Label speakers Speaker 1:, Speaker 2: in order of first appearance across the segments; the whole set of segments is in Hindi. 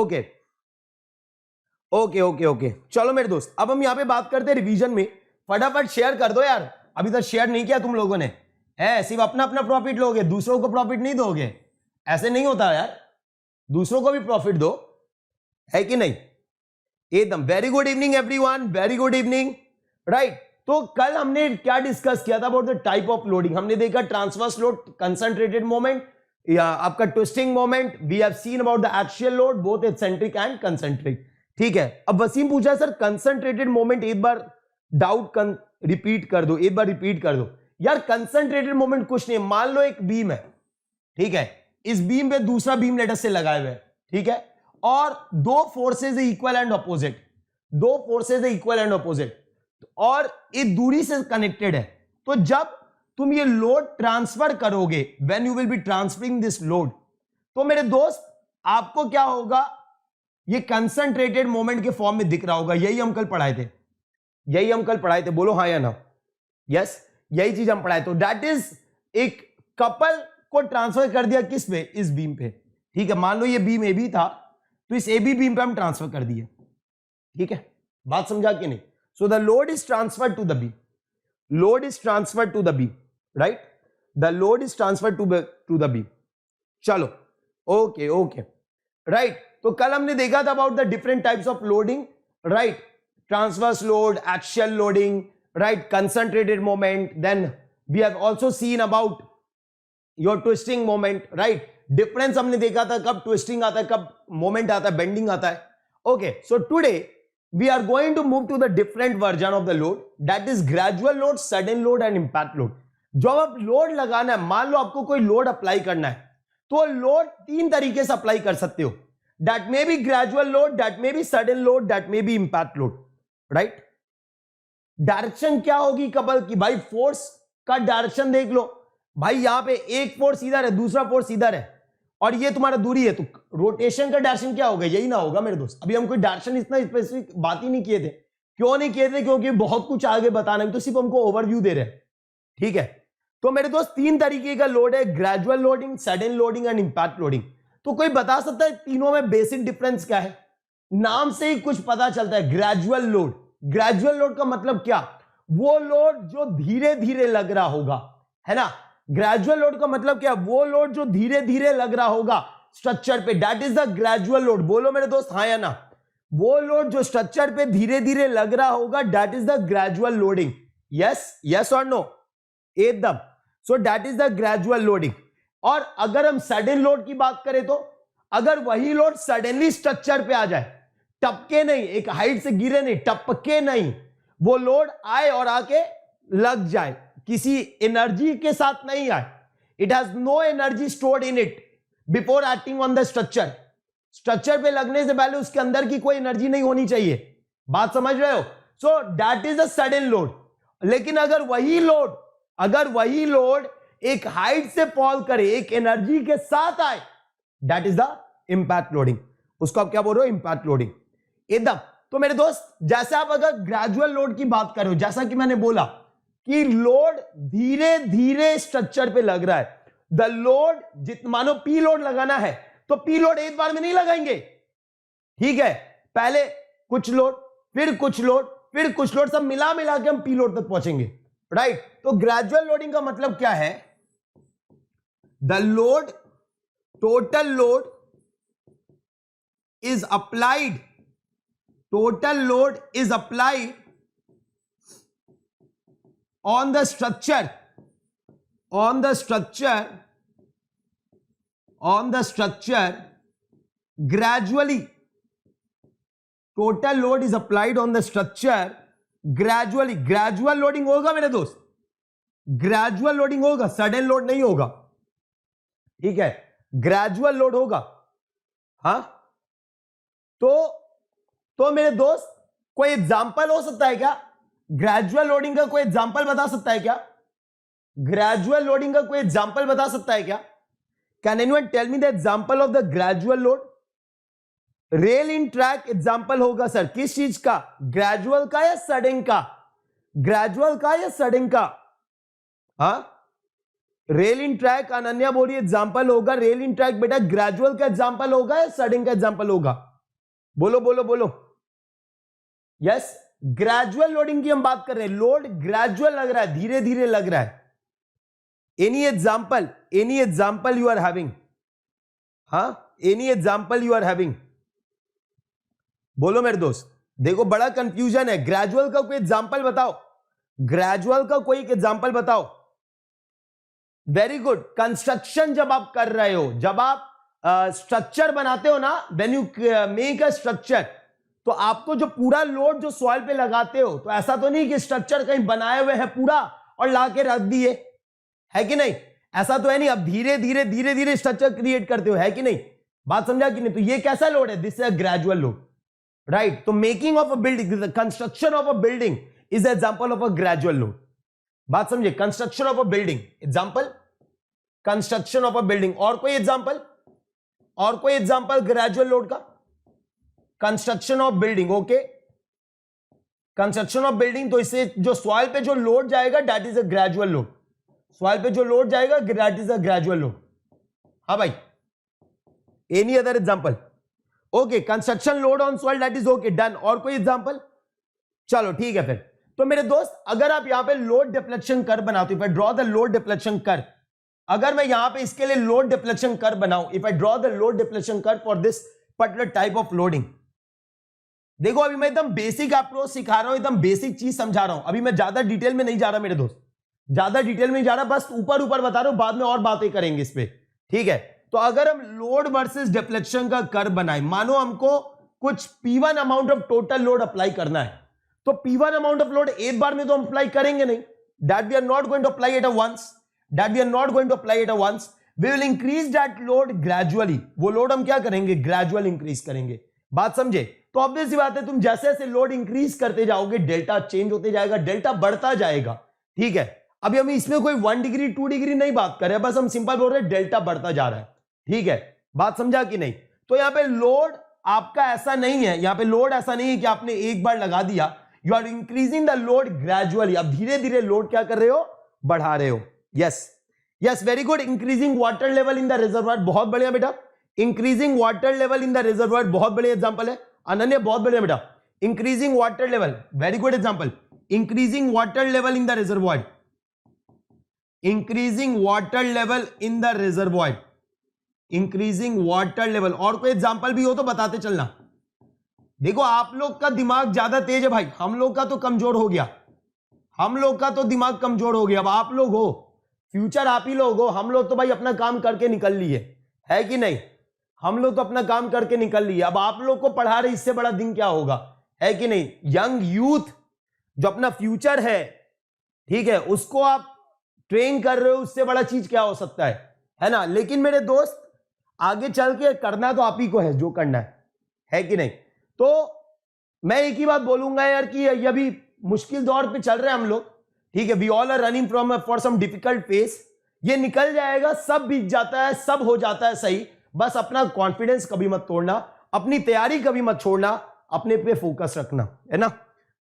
Speaker 1: ओके ओके ओके ओके, चलो मेरे दोस्त, अब हम यहां पे बात करते हैं रिवीजन में। फटाफट शेयर कर दो यार, अभी तक शेयर नहीं किया तुम लोगों ने, है सिर्फ अपना अपना प्रॉफिट लोगे, दूसरों को प्रॉफिट नहीं दोगे, ऐसे नहीं होता यार, दूसरों को भी प्रॉफिट दो, है कि नहीं? एकदम। Very good evening everyone, very good evening, right. तो कल हमने क्या डिस्कस किया था about the type of loading? हमने देखा ट्रांसवर्स लोड, कंसंट्रेटेड मोमेंट, या आपका twisting moment. We have seen about the axial load, both eccentric and concentric, ठीक है। अब वसीम पूछा सर कंसंट्रेटेड मोमेंट, एक बार डाउट रिपीट कर दो, एक बार रिपीट कर दो यार। कंसंट्रेटेड मोमेंट कुछ नहीं, मान लो एक बीम है, ठीक है, इस बीम पे दूसरा बीम लेटर से लगाए हुए, ठीक है, और दो फोर्सेज इक्वल एंड अपोजिट, दो फोर्सेज इक्वल एंड अपोजिट, और एक दूरी से कनेक्टेड है। तो जब तुम ये लोड ट्रांसफर करोगे, when you will be transferring this load, तो मेरे दोस्त आपको क्या होगा, ये कंसंट्रेटेड मोमेंट के फॉर्म में दिख रहा होगा। यही हम कल पढ़ाए थे, यही हम कल पढ़ाए थे, बोलो हाँ या ना? यस, यही चीज हम पढ़ाए। तो दैट इज एक कपल को ट्रांसफर कर दिया किस पे? इस बीम पे, ठीक है। मान लो ये बीम ए बी था, तो इस ए बी बीम पे हम ट्रांसफर कर दिए, ठीक है। बात समझा कि नहीं? So the load is transferred to the beam, load is transferred to the beam, right, the load is transferred to the beam. चलो ओके ओके, राइट। तो कल हमने देखा था about the different types of loading, right, transverse load, axial loading, right, concentrated moment, then we have also seen about your twisting moment, right. Difference हमने देखा था, कब ट्विस्टिंग आता है, कब मोमेंट आता है, बेंडिंग आता है। Okay, so today we are going to move to the different version of the load, that is gradual load, sudden load and impact load. जब आप लोड लगाना है, मान लो आपको कोई लोड अप्लाई करना है, तो लोड तीन तरीके से अप्लाई कर सकते हो। That may be gradual load, that may be sudden load, that may be impact load, right. Direction क्या होगी कपल की? भाई फोर्स का डायरेक्शन देख लो भाई, यहां पे एक फोर्स इधर है, दूसरा फोर्स इधर है, और ये तुम्हारा दूरी है, तो रोटेशन का डायरेक्शन क्या होगा? यही ना होगा मेरे दोस्त। अभी हम कोई डायरेक्शन इतना स्पेसिफिक बात ही नहीं किए थे। क्यों नहीं किए थे? क्योंकि बहुत कुछ आगे बताना है, तो सिर्फ हमको ओवरव्यू दे रहे हैं, ठीक है। तो मेरे दोस्त तीन तरीके का लोड है, gradual loading, sudden loading and impact loading. तो कोई बता सकता है तीनों में बेसिक डिफरेंस क्या है? नाम से ही कुछ पता चलता है। ग्रेजुअल लोड, ग्रेजुअल लोड का मतलब क्या? वो लोड जो धीरे धीरे लग रहा होगा, है ना। ग्रेजुअल लोड का मतलब क्या? वो लोड जो धीरे धीरे लग रहा होगा स्ट्रक्चर पे, that is the gradual load. बोलो मेरे दोस्त हाँ या ना? वो लोड जो स्ट्रक्चर पे धीरे धीरे लग रहा होगा, that is the gradual loading. Yes, yes और नो? एकदम। So that is the gradual loading. और अगर हम सडन लोड की बात करें, तो अगर वही लोड सडनली स्ट्रक्चर पे आ जाए, टपके नहीं, एक हाइट से गिरे नहीं, टपके नहीं, वो लोड आए और आके लग जाए, किसी एनर्जी के साथ नहीं आए, it has no energy stored in it before acting on the structure. Structure पे लगने से पहले उसके अंदर की कोई एनर्जी नहीं होनी चाहिए। बात समझ रहे हो? So that is a sudden load. लेकिन अगर वही लोड एक हाइट से फॉल करे, एक एनर्जी के साथ आए, that is the impact loading. उसको आप क्या बोल रहे हो? इंपैक्ट लोडिंग, एकदम। तो मेरे दोस्त, जैसे आप अगर ग्रेजुअल लोड की बात करो, जैसा कि मैंने बोला कि लोड धीरे धीरे स्ट्रक्चर पे लग रहा है, द लोड मानो पी लोड लगाना है, तो पी लोड एक बार में नहीं लगाएंगे, ठीक है। पहले कुछ लोड, फिर कुछ लोड, फिर कुछ लोड, सब मिला मिला के हम पी लोड तक पहुंचेंगे, राइट। तो ग्रेजुअल लोडिंग का मतलब क्या है? The load, total load is applied, total load is applied on the structure gradually. total load is applied on the structure gradually. Gradual loading होगा मेरे दोस्त, ग्रेजुअल लोडिंग होगा, सडन लोड नहीं होगा, ठीक है। ग्रेजुअल लोड होगा, हाँ। तो मेरे दोस्त, कोई एग्जांपल हो सकता है क्या? ग्रेजुअल लोडिंग का कोई एग्जांपल बता सकता है क्या? ग्रेजुअल लोडिंग का कोई एग्जांपल बता सकता है क्या? Can anyone tell me the example of the gradual load? Rail in track example होगा सर, किस चीज का? ग्रेजुअल का या सडन का? ग्रेजुअल का या सडन का? हाँ, रेल इन ट्रैक, अनन्या बोली एग्जांपल होगा। रेल इन ट्रैक बेटा ग्रेजुअल का एग्जांपल होगा या सडन का एग्जांपल होगा? बोलो बोलो बोलो। यस, ग्रेजुअल लोडिंग की हम बात कर रहे हैं। लोड ग्रेजुअल लग रहा है, धीरे धीरे लग रहा है। Any example you are having? हाँ, any example you are having? बोलो मेरे दोस्त। देखो बड़ा कंफ्यूजन है। ग्रेजुअल का कोई एग्जाम्पल बताओ, ग्रेजुअल का कोई एग्जाम्पल बताओ। Very good. कंस्ट्रक्शन जब आप कर रहे हो, जब आप स्ट्रक्चर बनाते हो ना, when you make a structure, तो आपको जो पूरा लोड जो सॉइल पे लगाते हो, तो ऐसा तो नहीं कि स्ट्रक्चर कहीं बनाए हुए है पूरा और लाके रख दिए, है कि नहीं? ऐसा तो है नहीं। अब धीरे धीरे धीरे धीरे स्ट्रक्चर क्रिएट करते हो, है कि नहीं? बात समझा कि नहीं? तो ये कैसा लोड है? This is a gradual load, right? तो making of a building, construction of a building is example of a gradual load. बात समझे? Construction of a building example, construction of a building. और कोई एग्जांपल? और कोई एग्जांपल ग्रेजुअल लोड का? Construction of building, okay, construction of building. तो इससे जो सॉइल पे जो लोड जाएगा, that is a gradual load. Soil पे जो लोड जाएगा, that is a gradual load. हाँ भाई, any other example? Okay, construction load on soil, that is okay, done. और कोई एग्जांपल? चलो ठीक है फिर। तो मेरे दोस्त, अगर आप यहां पे लोड डिफ्लेक्शन कर्व बनाते हो, if I draw the load deflection curve, अगर मैं यहां पे इसके लिए लोड डिफ्लेक्शन कर्व बनाऊं, if I draw the load deflection curve for this particular type of loading, देखो अभी मैं एकदम बेसिक अप्रोच सिखा रहा हूं, एकदम बेसिक चीज समझा रहा हूं। अभी मैं ज्यादा डिटेल में नहीं जा रहा मेरे दोस्त, ज्यादा डिटेल में नहीं जा रहा, बस ऊपर ऊपर बता रहा हूं, बाद में और बातें करेंगे इस पे, ठीक है? तो अगर हम लोड वर्सेस डिफ्लेक्शन का कर्व बनाए, मानो हमको कुछ P1 amount of total load apply करना है, तो P1 अमाउंट ऑफ लोड एक बार में तो हम अप्लाई करेंगे नहीं, that we are not going to apply at a once, that we are not going to apply at a once, we will increase that load gradually. वो लोड हम क्या करेंगे? ग्रेजुअल इंक्रीज करेंगे। बात समझे? तो ऑब्वियस सी बात है, तुम जैसे जैसे लोड इंक्रीज करते जाओगे, डेल्टा चेंज होते जाएगा, डेल्टा बढ़ता जाएगा, ठीक है? अभी हम इसमें कोई 1 डिग्री 2 डिग्री नहीं बात कर रहे हैं, बस हम सिंपल बोल रहे हैं डेल्टा बढ़ता जा रहा है, ठीक है? बात समझा कि नहीं? तो यहां पे लोड आपका ऐसा नहीं है, यहां पे लोड ऐसा नहीं है कि आपने एक बार लगा दिया, you are increasing the load gradually. अब धीरे धीरे लोड क्या कर रहे हो? बढ़ा रहे हो। Yes yes, very good. Increasing water level in the reservoir, बहुत बढ़िया बेटा। Increasing water level in the reservoir, बहुत बढ़िया एग्जांपल है अनन्या, बहुत बढ़िया बेटा। Increasing water level, very good example. Increasing water level in the reservoir, increasing water level in the reservoir, increasing water level. और कोई एग्जांपल भी हो तो बताते चलना। देखो आप लोग का दिमाग ज्यादा तेज है भाई, हम लोग का तो कमजोर हो गया, हम लोग का तो दिमाग कमजोर हो गया। अब आप लोग हो, फ्यूचर आप ही लोग हो, हम लोग तो भाई अपना काम करके निकल लिए, है कि नहीं? हम लोग तो अपना काम करके निकल लिए, अब आप लोग को पढ़ा रहे, इससे बड़ा दिन क्या होगा, है कि नहीं? यंग यूथ जो अपना फ्यूचर है, ठीक है, उसको आप ट्रेन कर रहे हो, उससे बड़ा चीज क्या हो सकता है ना? लेकिन मेरे दोस्त, आगे चल के करना तो आप ही को है जो करना है कि नहीं? तो मैं एक ही बात बोलूंगा यार कि ये अभी मुश्किल दौर पे चल रहे हैं हम लोग, ठीक है? We all are running from for some difficult face. ये निकल जाएगा, सब बीत जाता है, सब हो जाता है सही। बस अपना कॉन्फिडेंस कभी मत तोड़ना, अपनी तैयारी कभी मत छोड़ना, अपने पे फोकस रखना, है ना?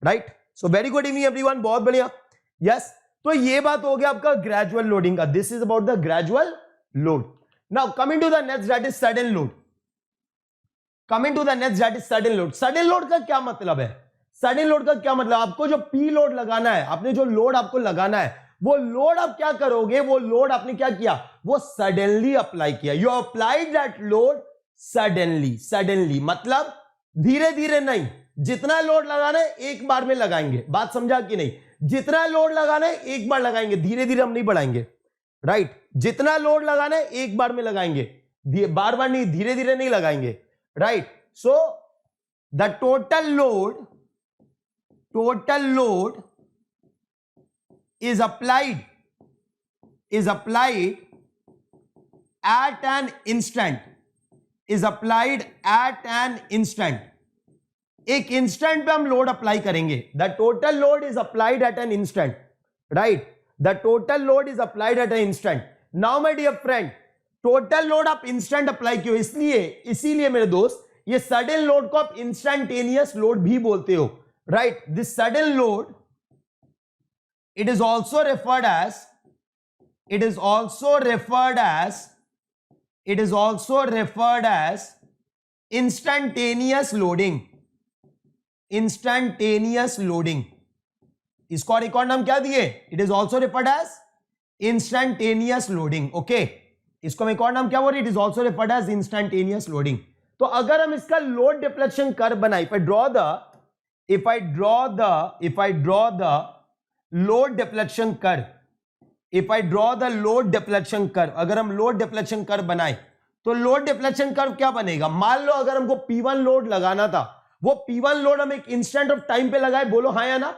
Speaker 1: Right? So very good evening everyone, बहुत बढ़िया। यस, तो ये बात हो गया आपका ग्रेजुअल लोडिंग का। This is about the gradual load. Now coming to the next, that is sudden load. Coming to the next, that is sudden load. Sudden load का क्या मतलब है? सडन लोड का क्या मतलब? आपको जो पी लोड लगाना है, आपने जो लोड आपको लगाना है, वो लोड आप क्या करोगे? वो लोड आपने क्या किया? वो सडनली अप्लाई किया। You applied that load suddenly. Suddenly मतलब धीरे धीरे नहीं, जितना लोड लगाना है एक बार में लगाएंगे। बात समझा कि नहीं? जितना लोड लगाना है एक बार लगाएंगे, धीरे धीरे हम नहीं बढ़ाएंगे, राइट? जितना लोड लगाना है एक बार में लगाएंगे, बार बार नहीं, धीरे धीरे नहीं लगाएंगे, right? So the total load is applied at an instant, is applied at an instant। एक इंस्टेंट पे हम लोड अप्लाई करेंगे। The total load is applied at an instant, right? The total load is applied at an instant. Now my dear friend, total load आप इंस्टेंट अप्लाई क्यों? इसीलिए मेरे दोस्त, ये सडन लोड को आप इंस्टेंटेनियस लोड भी बोलते हो, right? This sudden load, it is also referred as instantaneous loading, instantaneous loading, इसको और एक और नाम क्या दिए? It is also referred as instantaneous loading. Okay, इसको हम एक और नाम क्या बोल रहे? It is also referred as instantaneous loading. तो अगर हम इसका लोड डिफ्लेक्शन कर्व बनाए, if I draw the load deflection curve, if I draw the load deflection curve, अगर हम लोड डिफ्लेक्शन कर्व बनाए तो लोड डिफ्लेक्शन कर्व क्या बनेगा? मान लो अगर हमको P1 लोड लगाना था, वो P1 लोड हम एक इंस्टेंट ऑफ टाइम पे लगाए, बोलो हाँ या ना?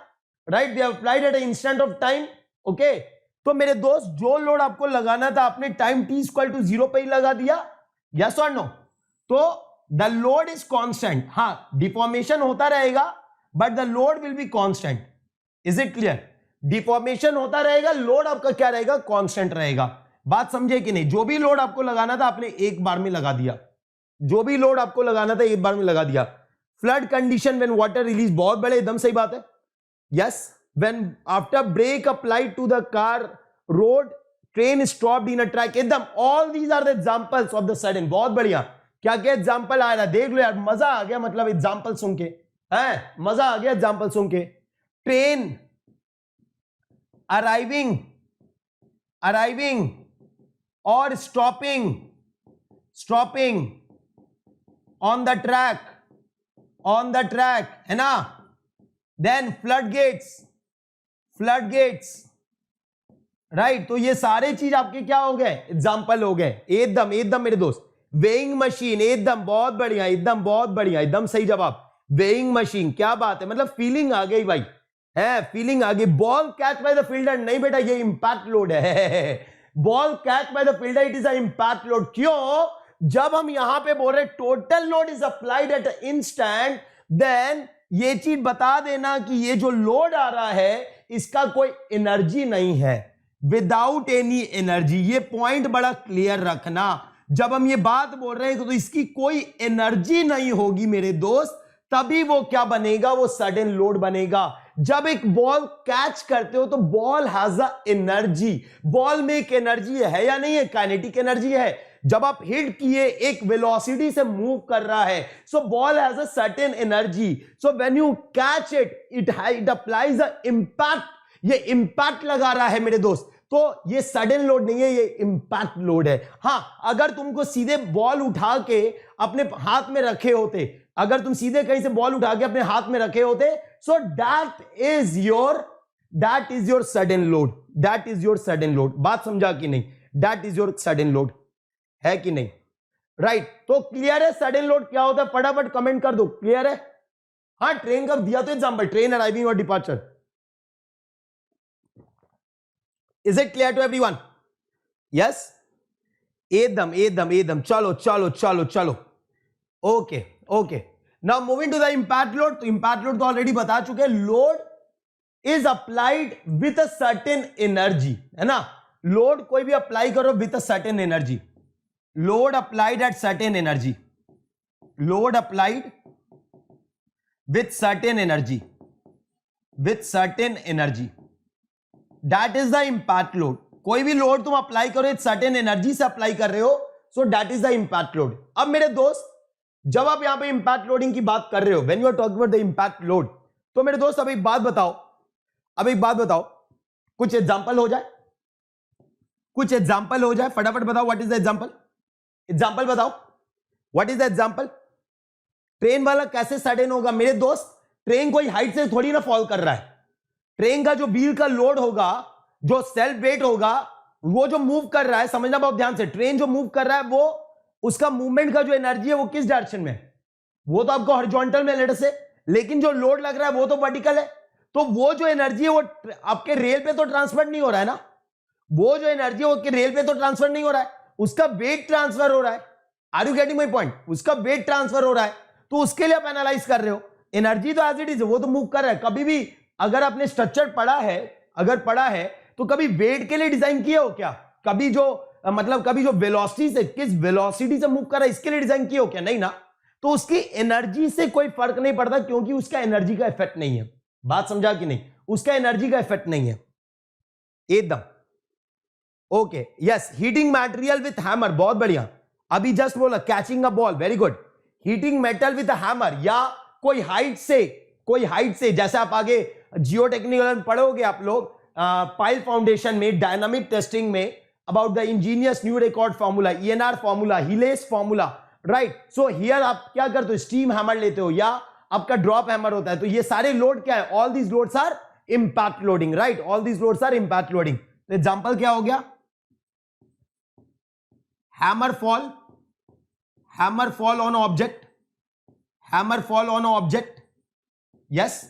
Speaker 1: Right, we have applied at instant of time. Okay, तो मेरे दोस्त जो लोड आपको लगाना था आपने टाइम t=0 पे ही लगा दिया, यस और नो? तो द लोड इज कांस्टेंट। हाँ, डिफॉर्मेशन होता रहेगा but the load will be constant. Is it clear? Deformation होता रहेगा, लोड आपका क्या रहेगा? कांस्टेंट रहेगा। बात समझे कि नहीं? जो भी लोड आपको लगाना था आपने एक बार में लगा दिया, जो भी लोड आपको लगाना था एक बार में लगा दिया। Flood condition when water release, बहुत बड़े, एकदम सही बात है। Yes, when after brake applied to the car road, train stopped in a track, एकदम all these are the examples of the sudden. बहुत बढ़िया, क्या क्या एग्जांपल आ रहा है देख लो यार, मजा आ गया, मतलब एग्जांपल सुन के, है मजा आ गया एग्जांपल सुन के। ट्रेन अराइविंग और स्टॉपिंग ऑन द ट्रैक, है ना? Then flood gates, right. तो ये सारे चीज आपके क्या हो गए? एग्जाम्पल हो गए। एकदम मेरे दोस्त। वेइंग मशीन, एकदम बहुत बढ़िया, एकदम सही जवाब। वेइंग मशीन, क्या बात है, मतलब फीलिंग आ गई भाई, है फीलिंग आ गई। Ball catch by the fielder, नहीं बेटा ये इंपैक्ट लोड है। Ball catch by the fielder, it is a impact load. क्यों? जब हम यहां पे बोल रहे total load is applied at instant, then ये चीज बता देना कि ये जो लोड आ रहा है इसका कोई एनर्जी नहीं है, विदाउट एनी एनर्जी। ये पॉइंट बड़ा क्लियर रखना। जब हम ये बात बोल रहे हैं तो इसकी कोई एनर्जी नहीं होगी मेरे दोस्त, तभी वो क्या बनेगा? वो सडन लोड बनेगा। जब एक बॉल कैच करते हो तो ball has a energy, ball में एक एनर्जी है या नहीं है? काइनेटिक एनर्जी है। जब आप हिट किए एक वेलोसिटी से मूव कर रहा है, सो ball has a certain energy, so when you catch it applies a impact. ये इंपैक्ट लगा रहा है मेरे दोस्त, तो ये सडन लोड नहीं है, ये इंपैक्ट लोड है। हां, अगर तुमको सीधे बॉल उठा के अपने हाथ में रखे होते, अगर तुम सीधे कहीं से बॉल उठा के अपने हाथ में रखे होते, so that is your sudden load, that is your sudden load. बात समझा कि नहीं? That is your sudden load, है कि नहीं? राइट, तो क्लियर है सडन लोड क्या होता है? फटाफट कमेंट कर दो, क्लियर है? हाँ, ट्रेन का दिया तो एग्जांपल, ट्रेन अराइविंग और departure. Is it clear to everyone? Yes, एकदम। चलो। Okay, now moving to the impact load. तो इंपैक्ट लोड तो ऑलरेडी बता चुके, load is applied with a certain energy, है ना? लोड कोई भी अप्लाई करो with a certain energy, load applied at certain energy, load applied with certain energy, that is the impact load. कोई भी लोड तुम अप्लाई करो एक सर्टेन एनर्जी से अप्लाई कर रहे हो, so that is the impact load. अब मेरे दोस्त, जब आप यहां पे इंपैक्ट लोडिंग की बात कर रहे हो, when you are talking about the impact load, तो मेरे दोस्त अब एक बात बताओ, कुछ एग्जांपल हो जाए, फटाफट बताओ। व्हाट इज द एग्जांपल बताओ, what is the example? Train वाला कैसे सडन होगा मेरे दोस्त? ट्रेन कोई हाइट से थोड़ी ना फॉल कर रहा है। ट्रेन का जो व्हील का लोड होगा, जो सेल्फ वेट होगा, वो जो मूव कर रहा है, समझना बहुत ध्यान से, ट्रेन जो मूव कर रहा है वो उसका मूवमेंट का जो एनर्जी है वो किस डायरेक्शन में है? वो तो आपको हॉरिजॉन्टल में लेट से, लेकिन जो लोड लग रहा है वो तो वर्टिकल है। तो वो जो एनर्जी है वो आपके रेल पे तो ट्रांसफर नहीं हो रहा है ना, वो जो एनर्जी है वो रेल पे तो ट्रांसफर नहीं हो रहा है, उसका वेट ट्रांसफर हो रहा है। Are you getting my point? उसका वेट ट्रांसफर हो रहा है, तो उसके लिए आप एनालाइज कर रहे हो। एनर्जी तो एज इट इज, वो तो मूव कर रहा है। कभी भी अगर आपने स्ट्रक्चर पढ़ा है तो कभी वेट के लिए डिजाइन किया हो क्या? कभी जो वेलोसिटी से, किस वेलोसिटी से मूव कर रहा है इसके लिए डिजाइन किया हो क्या? नहीं ना। तो उसकी एनर्जी से कोई फर्क नहीं पड़ता, क्योंकि उसका एनर्जी का इफेक्ट नहीं है। बात समझा कि नहीं? उसका एनर्जी का इफेक्ट नहीं है, एकदम okay. Yes, heating material with hammer, बहुत बढ़िया। अभी जस्ट बोला catching a ball, very good. Heating metal with hammer, या कोई हाइट से, जैसे आप आगे जियो टेक्निकल पढ़ोगे आप लोग पाइल फाउंडेशन में, डायनामिक टेस्टिंग में, about the engineers new record formula, ENR formula, Hiley's formula, right. So here आप क्या करते हो, स्टीम हैमर लेते हो या आपका ड्रॉप हैमर होता है। तो ये सारे लोड क्या है, all these loads are impact loading, right, all these loads are impact loading. तो एग्जांपल क्या हो गया, hammer fall on object, hammer fall on object, yes,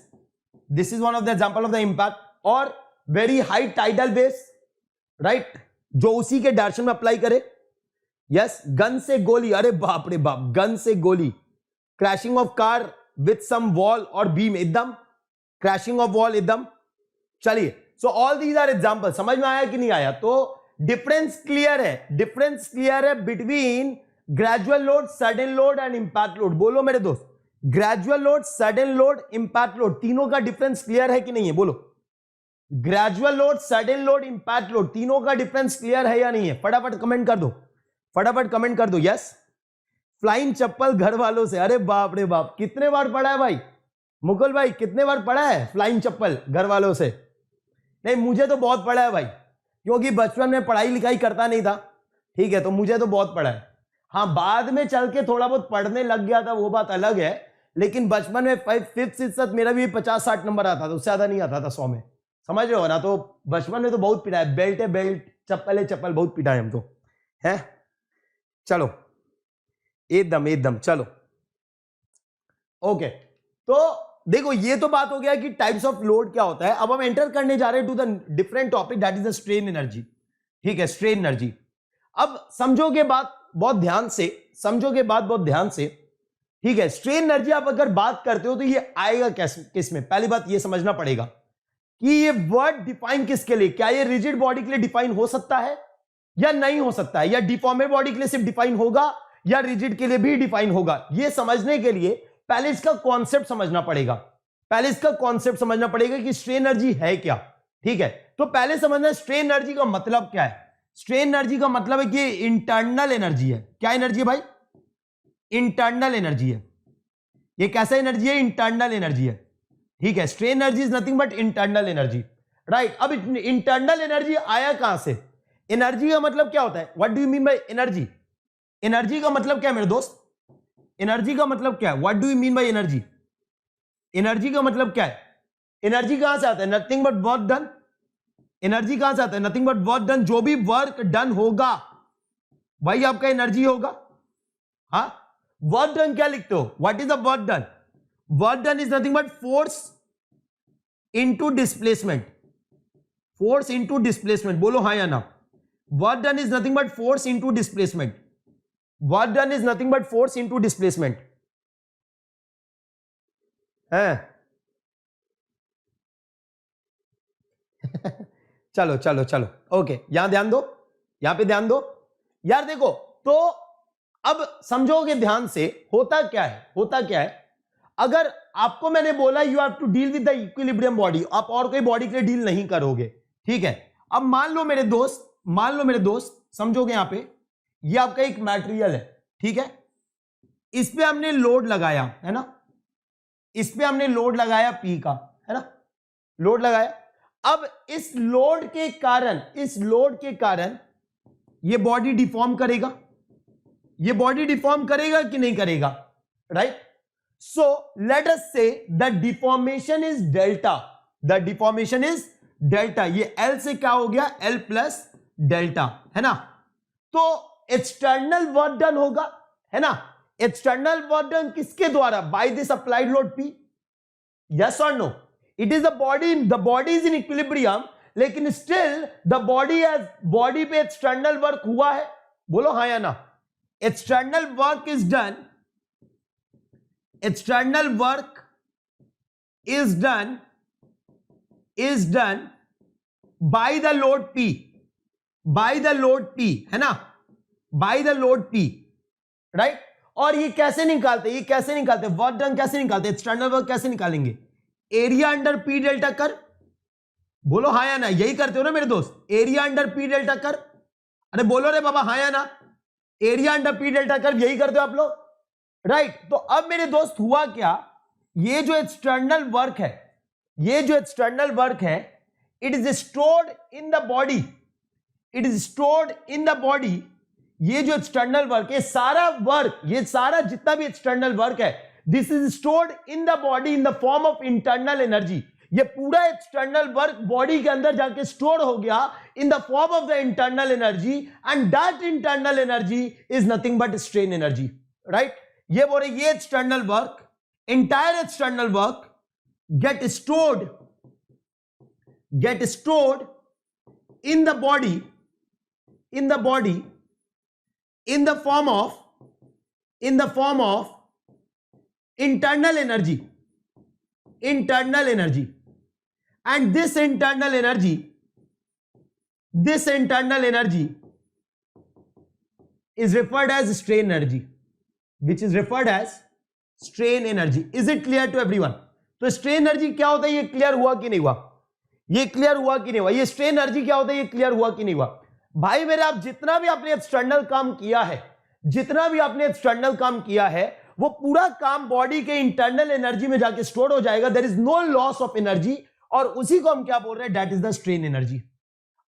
Speaker 1: this is one of the example of the impact. और very high tidal waves, right, जो उसी के डायरेक्शन में अप्लाई करे, यस। गन से गोली, अरे बाप रे बाप, गन से गोली, crashing of car with some wall और बीम, एकदम क्रैशिंग ऑफ वॉल, एकदम। चलिए, so all these are example. समझ में आया कि नहीं आया? तो डिफरेंस क्लियर है between gradual load, sudden load and impact load. बोलो मेरे दोस्त, gradual load, sudden load, impact load, तीनों का डिफरेंस क्लियर है कि नहीं है? बोलो, gradual load, sudden load, impact load, तीनों का डिफरेंस क्लियर है या नहीं है? फटाफट कमेंट कर दो, फटाफट कमेंट कर दो, यस। फ्लाइंग चप्पल घर वालों से, अरे बाप रे बाप, कितने बार पढ़ा है भाई मुकुल भाई, कितने बार पढ़ा है फ्लाइंग चप्पल घर वालों से? नहीं, मुझे तो बहुत पढ़ा है भाई, क्योंकि बचपन में पढ़ाई लिखाई करता नहीं था, ठीक है, तो मुझे तो बहुत पढ़ा है। हाँ, बाद में चल के थोड़ा बहुत पढ़ने लग गया था, वो बात अलग है, लेकिन बचपन में 5th 6th मेरा भी 50-60 नंबर आता था, उससे ज्यादा नहीं आता था 100 में, समझ रहे हो ना? तो बचपन में तो बहुत पिटा है, बेल्ट है बेल्ट, चप्पल है चप्पल, बहुत पिटा है हम तो, है। चलो, एकदम चलो, ओके। तो देखो, ये तो बात हो गया कि टाइप्स ऑफ लोड क्या होता है। अब हम एंटर करने जा रहे हैं to the different topic, that is the strain energy, ठीक है, स्ट्रेन एनर्जी। अब समझोगे बात बहुत ध्यान से, ठीक है। स्ट्रेन एनर्जी आप अगर बात करते हो तो ये आएगा किस में? पहली बात ये समझना पड़ेगा कि ये वर्ड डिफाइन किसके लिए, क्या ये रिजिड बॉडी के लिए डिफाइन हो सकता है या नहीं हो सकता है, या डिफॉर्मेड बॉडी के लिए सिर्फ डिफाइन होगा या रिजिड के लिए भी डिफाइन होगा? ये समझने के लिए पहले इसका कॉन्सेप्ट समझना पड़ेगा, कि स्ट्रेन एनर्जी है क्या, ठीक है। तो पहले समझना स्ट्रेन एनर्जी का मतलब क्या है। स्ट्रेन एनर्जी का मतलब है कि इंटरनल एनर्जी है। क्या एनर्जी है भाई? इंटरनल एनर्जी है। ये कैसा एनर्जी है? इंटरनल एनर्जी है, ठीक है। Strain energy is nothing but internal energy, right. अब इंटरनल एनर्जी आया कहां से? एनर्जी का मतलब क्या होता है? What do you mean by energy? Energy का मतलब क्या है मेरे दोस्त? एनर्जी का मतलब क्या है? What do you mean by energy? Energy का मतलब क्या है? एनर्जी कहां से आता है? Nothing but work done. Energy कहां से आता है? Nothing but work done. जो भी वर्क डन होगा वही आपका एनर्जी होगा। हाँ, वर्क डन क्या लिखते हो? What is the work done? Work done is nothing but force into displacement. Force into displacement, बोलो हाँ या ना। Work done is nothing but force into displacement. Work done is nothing but force into displacement है। चलो चलो चलो, ओके, यहां ध्यान दो, यहां पे ध्यान दो यार। देखो, तो अब समझोगे ध्यान से, होता क्या है, अगर आपको मैंने बोला you have to deal with the equilibrium body, आप और कोई बॉडी के लिए डील नहीं करोगे, ठीक है। अब मान लो मेरे दोस्त, समझोगे यहां पे, ये आपका एक मटेरियल है, ठीक है। इस पे हमने लोड लगाया, है ना, इस पे हमने लोड लगाया P का, है ना, लोड लगाया। अब इस लोड के कारण ये बॉडी डिफॉर्म करेगा, कि नहीं करेगा, राइट। सो लेट अस से द डिफॉर्मेशन इज डेल्टा, ये L से क्या हो गया? L प्लस डेल्टा, है ना। तो एक्सटर्नल वर्क डन होगा, है ना। एक्सटर्नल वर्क डन किसके द्वारा? By this applied load P, yes और no? It is the body is in equilibrium, लेकिन स्टिल द बॉडी पे एक्सटर्नल वर्क हुआ है, बोलो हाँ या ना। External work is done by the load P, है ना, by the load P, right. और ये कैसे निकालते? वर्क डन कैसे निकालते? एक्सटर्नल वर्क कैसे निकालेंगे? एरिया अंडर P डेल्टा कर, बोलो हाँ या ना। यही करते हो ना मेरे दोस्त, एरिया अंडर P डेल्टा कर। अरे बोलो रे बाबा हाँ या ना, एरिया अंडर P डेल्टा कर, यही करते हो आप लोग, राइट। तो अब मेरे दोस्त हुआ क्या, ये जो एक्सटर्नल वर्क है, ये जो एक्सटर्नल वर्क है, it is stored in the body, it is stored in the body. ये जो एक्सटर्नल वर्क है, सारा वर्क, ये सारा जितना भी एक्सटर्नल वर्क है, this is stored in the body in the form of internal energy. ये पूरा एक्सटर्नल वर्क बॉडी के अंदर जाके स्टोर हो गया इन the form of the internal energy, and that internal energy is nothing but strain energy, right. ये बोल रहे ये external work, entire external work get stored in the body in the form of internal energy, and this internal energy is referred as strain energy, which is referred as strain energy. Is it clear to everyone? तो स्ट्रेन एनर्जी क्या होता है, ये क्लियर हुआ कि नहीं हुआ? ये क्लियर हुआ कि नहीं हुआ? ये स्ट्रेन एनर्जी क्या होता है, ये क्लियर हुआ कि नहीं हुआ? भाई मेरे, आप जितना भी आपने एक्सटर्नल काम किया है, जितना भी आपने एक्सटर्नल काम किया है, वो पूरा काम बॉडी के इंटरनल एनर्जी में जाके स्टोर हो जाएगा। There is no loss of energy, और उसी को हम क्या बोल रहे हैं, that is the strain energy.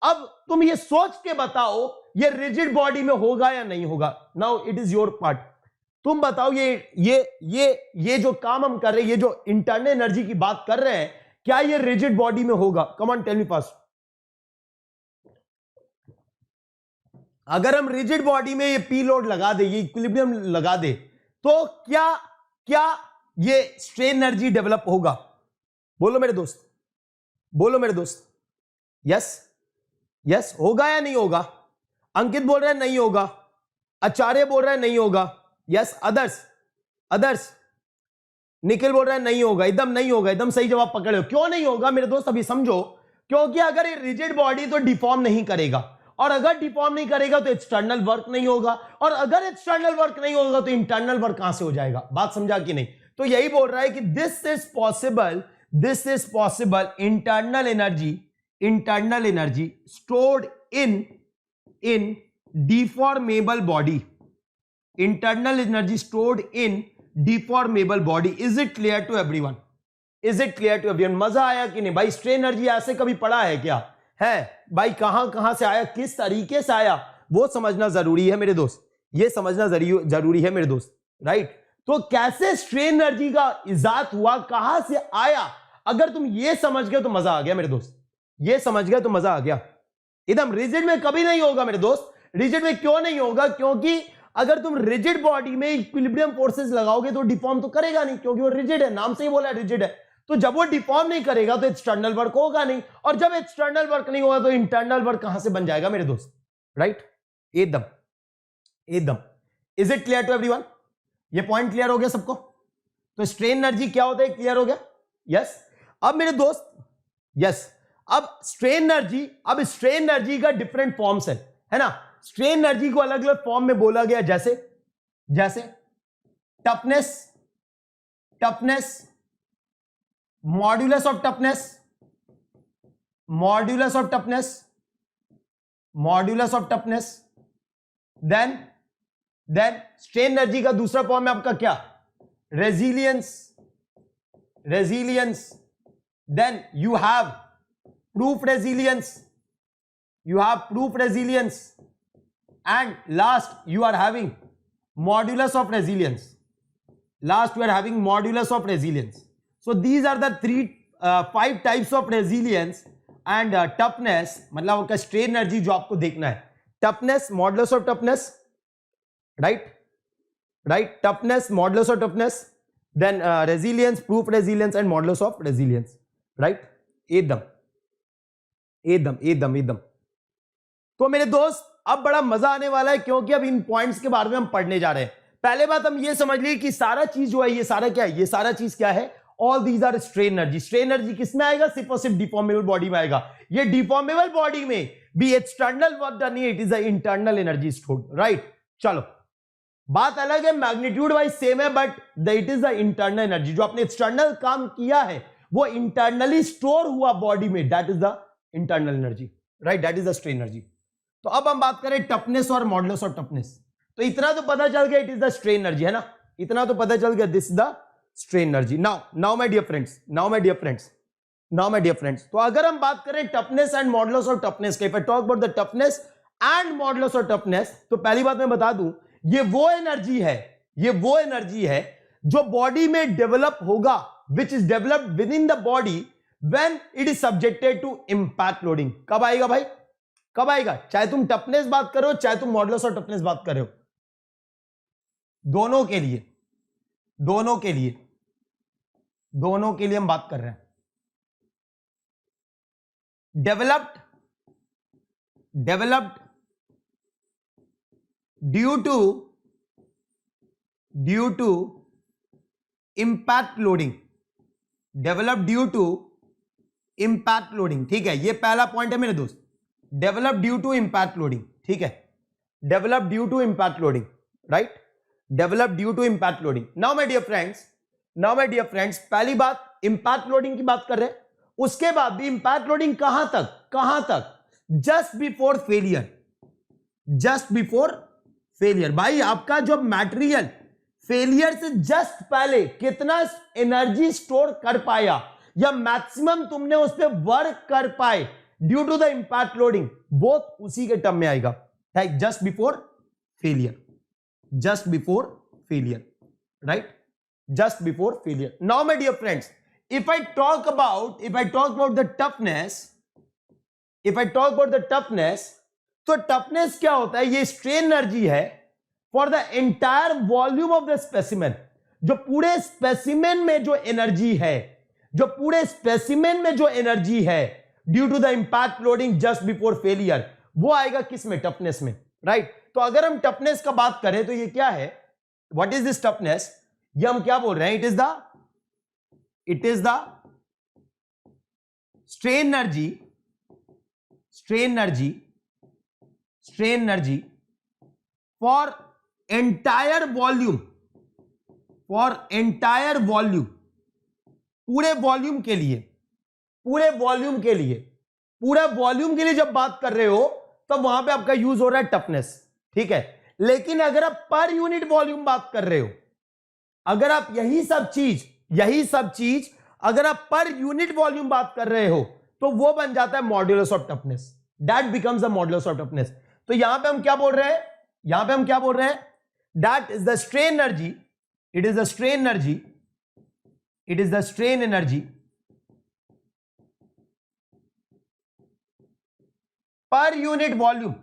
Speaker 1: अब तुम ये सोच के बताओ, ये रिजिड बॉडी में होगा या नहीं होगा? Now it is your part. तुम बताओ, ये जो काम हम कर रहे हैं, ये जो इंटरनल एनर्जी की बात कर रहे हैं, क्या ये रिजिड बॉडी में होगा? Come on tell me fast. अगर हम रिजिड बॉडी में ये पी लोड लगा दे, ये इक्विलिब्रियम लगा दे, तो क्या ये स्ट्रेन एनर्जी डेवलप होगा? बोलो मेरे दोस्त, बोलो मेरे दोस्त। यस होगा या नहीं होगा? अंकित बोल रहे हैं नहीं होगा, आचार्य बोल रहे हैं नहीं होगा, यस अदर्स निखिल बोल रहा है नहीं होगा, एकदम नहीं होगा, एकदम सही जवाब पकड़े हो। क्यों नहीं होगा मेरे दोस्त, अभी समझो। क्योंकि अगर ये रिजिड बॉडी तो डिफॉर्म नहीं करेगा, और अगर डिफॉर्म नहीं करेगा तो एक्सटर्नल वर्क नहीं होगा, और अगर एक्सटर्नल वर्क नहीं होगा तो इंटरनल वर्क कहां से हो जाएगा? बात समझा कि नहीं? तो यही बोल रहा है कि this is possible internal energy stored in deformable body, internal energy stored in deformable body. Is it clear to everyone? मजा आया कि नहीं भाई? स्ट्रेन एनर्जी ऐसे कभी पढ़ा है क्या? है भाई, कहां से आया, किस तरीके से आया, वो समझना जरूरी है मेरे दोस्त, ये समझना जरूरी है मेरे दोस्त, राइट। तो कैसे स्ट्रेन एनर्जी का इजाद हुआ, कहां से आया, अगर तुम ये समझ गए तो मजा आ गया मेरे दोस्त, ये समझ गए तो मजा आ गया। एकदम रिजिड में कभी नहीं होगा मेरे दोस्त। रिजिड में क्यों नहीं होगा? क्योंकि अगर तुम रिजिड बॉडी में इक्विलिब्रियम फोर्सेस लगाओगे तो डिफॉर्म तो करेगा नहीं, क्योंकि वो रिजिड है, नाम से ही बोला है रिजिड है। तो जब वो डिफॉर्म नहीं करेगा तो एक्सटर्नल वर्क होगा नहीं, और जब एक्सटर्नल वर्क नहीं होगा तो इंटरनल वर्क कहां से बन जाएगा मेरे दोस्त, राइट। एकदम। Is it clear to everyone? ये पॉइंट क्लियर हो गया सबको? तो स्ट्रेन एनर्जी क्या होता है, क्लियर हो गया? यस। अब मेरे दोस्त, यस, अब स्ट्रेन एनर्जी का डिफरेंट फॉर्म्स है ना। स्ट्रेन एनर्जी को अलग अलग फॉर्म में बोला गया, जैसे toughness, modulus of toughness, then strain energy का दूसरा फॉर्म है आपका क्या, resilience, then you have proof resilience, and last you are having modulus of resilience. So these are the 5 types of resilience and toughness, मतलब आपका strain energy जो आपको देखना है, toughness, modulus of toughness, right, toughness, modulus of toughness, then resilience, proof resilience and modulus of resilience, right. एकदम। तो मेरे दोस्त अब बड़ा मजा आने वाला है, क्योंकि अब इन पॉइंट्स के बारे में हम पढ़ने जा रहे हैं। पहले बात हम ये समझ लिए कि सारा चीज जो है, ये सारा क्या है, ये सारा चीज क्या है, all these R strain energy. Strain energy किसमें आएगा, सिर्फ और सिर्फ डिफॉर्मेबल बॉडी में आएगा। ये डिफॉर्मेबल बॉडी में भी external work done, it is the internal energy stored, right. चलो, बात अलग है, मैग्नीट्यूड वाइज सेम है, but it is the internal energy. जो आपने एक्सटर्नल काम किया है वो इंटरनली स्टोर हुआ बॉडी में, that is the internal energy, right, that is the strain energy. तो अब हम बात करें टफनेस और मॉडुलस ऑफ टफनेस। तो इतना तो पता चल गया, it is the strain energy, है ना। इतना तो पता चल गया, this is the strain energy. Now my dear friends, तो अगर हम बात करें toughness and modulus of toughness के, if I talk about the toughness and modulus of toughness, तो पहली बात मैं बता दूं, ये वो एनर्जी है जो बॉडी में डेवलप होगा, which is developed within the body when it is subjected to impact loading. कब आएगा भाई, कब आएगा? चाहे तुम टफनेस बात करो, चाहे तुम मॉडुलस ऑफ टफनेस बात करो, दोनों के लिए हम बात कर रहे हैं। Developed due to impact loading, develop due to impact loading. ठीक है, ये पहला पॉइंट है मेरे दोस्त, develop due to impact loading. ठीक है, develop due to impact loading, right, develop due to impact loading. Now my dear friends, पहली बात इंपैक्ट लोडिंग की बात कर रहे हैं, उसके बाद भी इंपैक्ट लोडिंग कहां तक? Just before failure. भाई आपका जो मटेरियल फेलियर से जस्ट पहले कितना एनर्जी स्टोर कर पाया या मैक्सिमम तुमने उस पर वर्क कर पाए due to the impact loading, both उसी के टर्म में आएगा, just before failure, right, just before failure. Now my dear friends, if I talk about the toughness, तो टफनेस क्या होता है? ये स्ट्रेन एनर्जी है for the entire volume of the specimen. जो पूरे स्पेसिमेन में जो एनर्जी है due to the impact loading just before failure, वो आएगा किस में? टफनेस में, राइट। तो अगर हम टफनेस का बात करें तो ये क्या है? What is this toughness? ये हम क्या बोल रहे हैं? It is the strain energy for entire volume, पूरे वॉल्यूम के लिए जब बात कर रहे हो तब वहां पे आपका यूज हो रहा है टफनेस, ठीक है। लेकिन अगर आप पर यूनिट वॉल्यूम बात कर रहे हो, अगर आप यही सब चीज अगर आप पर यूनिट वॉल्यूम बात कर रहे हो तो वो बन जाता है modulus of toughness, that becomes the modulus of toughness. तो यहां पे हम क्या बोल रहे हैं? That is the strain energy, it is the strain energy पर यूनिट वॉल्यूम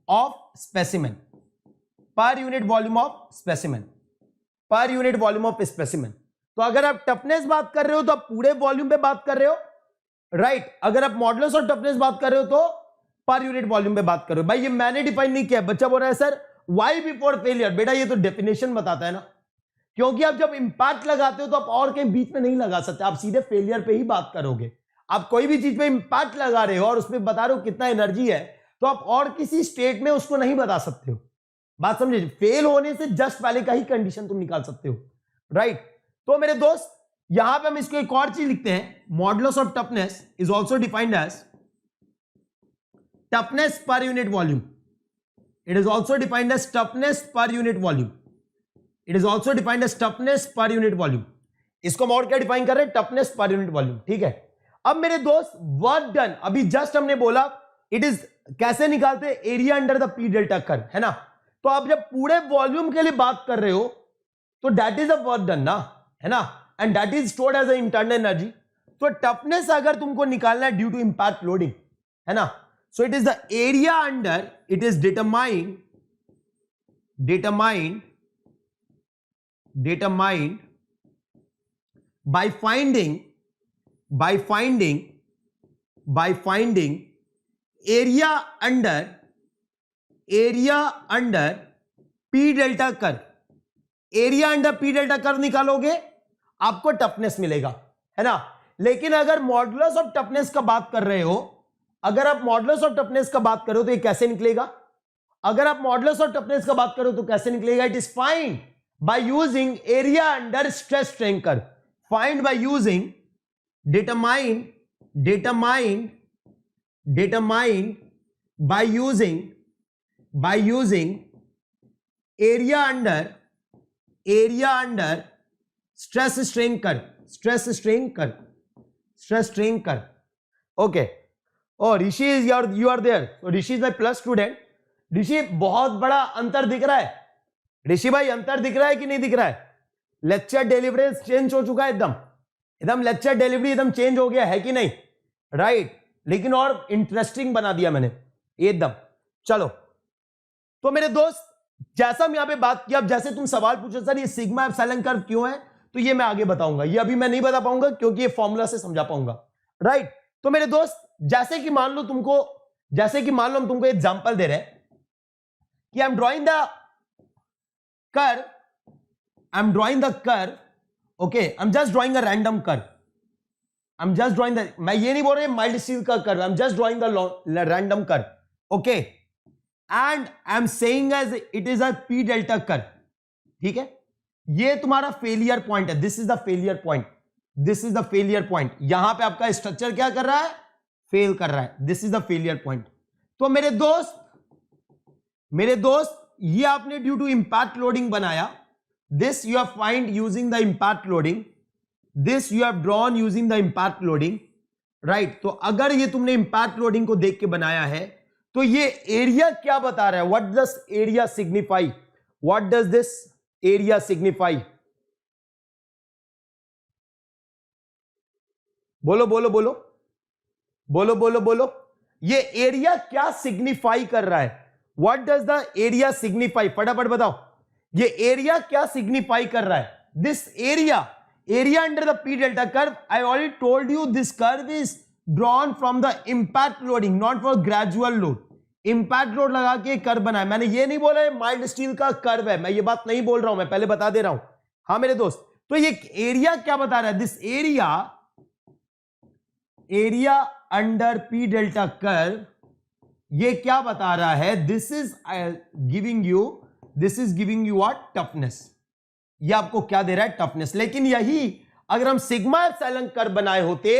Speaker 1: ऑफ स्पेसिमेन, पर यूनिट वॉल्यूम ऑफ स्पेसिमेन। तो अगर आप टफनेस बात कर रहे हो तो आप पूरे वॉल्यूम पे बात कर रहे हो, राइट। अगर आप मॉडुलस ऑफ टफनेस बात कर रहे हो तो पर यूनिट वॉल्यूम पे बात कर रहे हो। भाई ये मैंने डिफाइन नहीं किया, बच्चा बोल रहा है सर वाई बिफोर फेलियर। बेटा ये तो डेफिनेशन बताता है ना, क्योंकि आप जब इंपैक्ट लगाते हो तो आप और कहीं बीच में नहीं लगा सकते, आप सीधे फेलियर पे ही बात करोगे। आप कोई भी चीज पे इंपैक्ट लगा रहे हो और उसमें बता रहे हो कितना एनर्जी है, तो आप और किसी स्टेट में उसको नहीं बता सकते हो। बात समझे? फेल होने से जस्ट पहले का ही कंडीशन तुम निकाल सकते हो, राइट। तो मेरे दोस्त यहां पे हम इसको एक और चीज लिखते हैं, modulus of toughness is also defined as toughness per unit volume. It is also defined as toughness per unit volume. इसको हम और क्या डिफाइन कर रहे हैं? टफनेस पर यूनिट वॉल्यूम, ठीक है। अब मेरे दोस्त वर्क डन, अभी जस्ट हमने बोला इट इज कैसे निकालते हैं? Area under the P delta curve, है ना। तो आप जब पूरे वॉल्यूम के लिए बात कर रहे हो तो that is a work done ना, है ना, and that is stored as a internal energy. तो टफनेस अगर तुमको निकालना है ड्यू टू इंपैक्ट लोडिंग, है ना, सो it is the area under, it is determined by finding area under P delta curve. Area under P delta curve निकालोगे आपको टफनेस मिलेगा, है ना। लेकिन अगर मॉडुलस ऑफ टफनेस का बात कर रहे हो, तो ये कैसे निकलेगा? अगर आप मॉडुलस ऑफ टफनेस का बात करो तो कैसे निकलेगा? It is find by using area under stress strain curve, find by using determined by using by using area under stress strain कर ओके। और ऋषि इज यू आर देयर, तो ऋषि इज माय प्लस स्टूडेंट। ऋषि बहुत बड़ा अंतर दिख रहा है, ऋषि भाई अंतर दिख रहा है कि नहीं दिख रहा है? लेक्चर डिलीवरी चेंज हो चुका है, एकदम लेक्चर डिलीवरी एकदम चेंज हो गया है कि नहीं? राइट, लेकिन और इंटरेस्टिंग बना दिया मैंने एकदम। चलो तो मेरे दोस्त, जैसा हम यहां पे बात किया, अब जैसे तुम सवाल पूछो सर ये सिग्मा एप्सिलॉन कर्व क्यों है, तो ये मैं आगे बताऊंगा, ये अभी मैं नहीं बता पाऊंगा क्योंकि ये फॉर्मूला से समझा पाऊंगा। राइट, तो मेरे दोस्त जैसे कि मान लो हम तुमको एग्जांपल दे रहे हैं कि I am drawing the curve, okay, I am just drawing a random curve, मैं ये नहीं बोल रहा माइल्ड स्टील का curve, I am just drawing the random curve, okay, and I am saying as it is a P delta curve. ठीक है, ये तुम्हारा फेलियर पॉइंट है, this is the failure point, यहां पे आपका स्ट्रक्चर क्या कर रहा है? फेल कर रहा है, this is the failure point. तो मेरे दोस्त ये आपने ड्यू टू इंपैक्ट लोडिंग बनाया, this you have find using the impact loading, this you have drawn using the impact loading. Right, तो अगर ये तुमने इंपैक्ट लोडिंग को देख के बनाया है तो ये एरिया क्या बता रहा है? What does area signify? What does this area signify? बोलो, ये एरिया क्या सिग्निफाई कर रहा है? What does the area signify? फटाफट बताओ, ये एरिया क्या सिग्निफाई कर रहा है? This area under the P delta curve, I already told you this curve is drawn from the impact loading, not for gradual load. impact load लगा के कर्व बनाया, मैंने ये नहीं बोला है माइल्ड स्टील का कर्व है, मैं ये बात नहीं बोल रहा हूं, मैं पहले बता दे रहा हूं। हाँ मेरे दोस्त, तो ये एरिया क्या बता रहा है? This area under P delta curve, ये क्या बता रहा है? This is giving you what? Toughness. ये आपको क्या दे रहा है? टफनेस। लेकिन यही अगर हम सिग्मा एप्सिलॉन कर्व बनाए होते,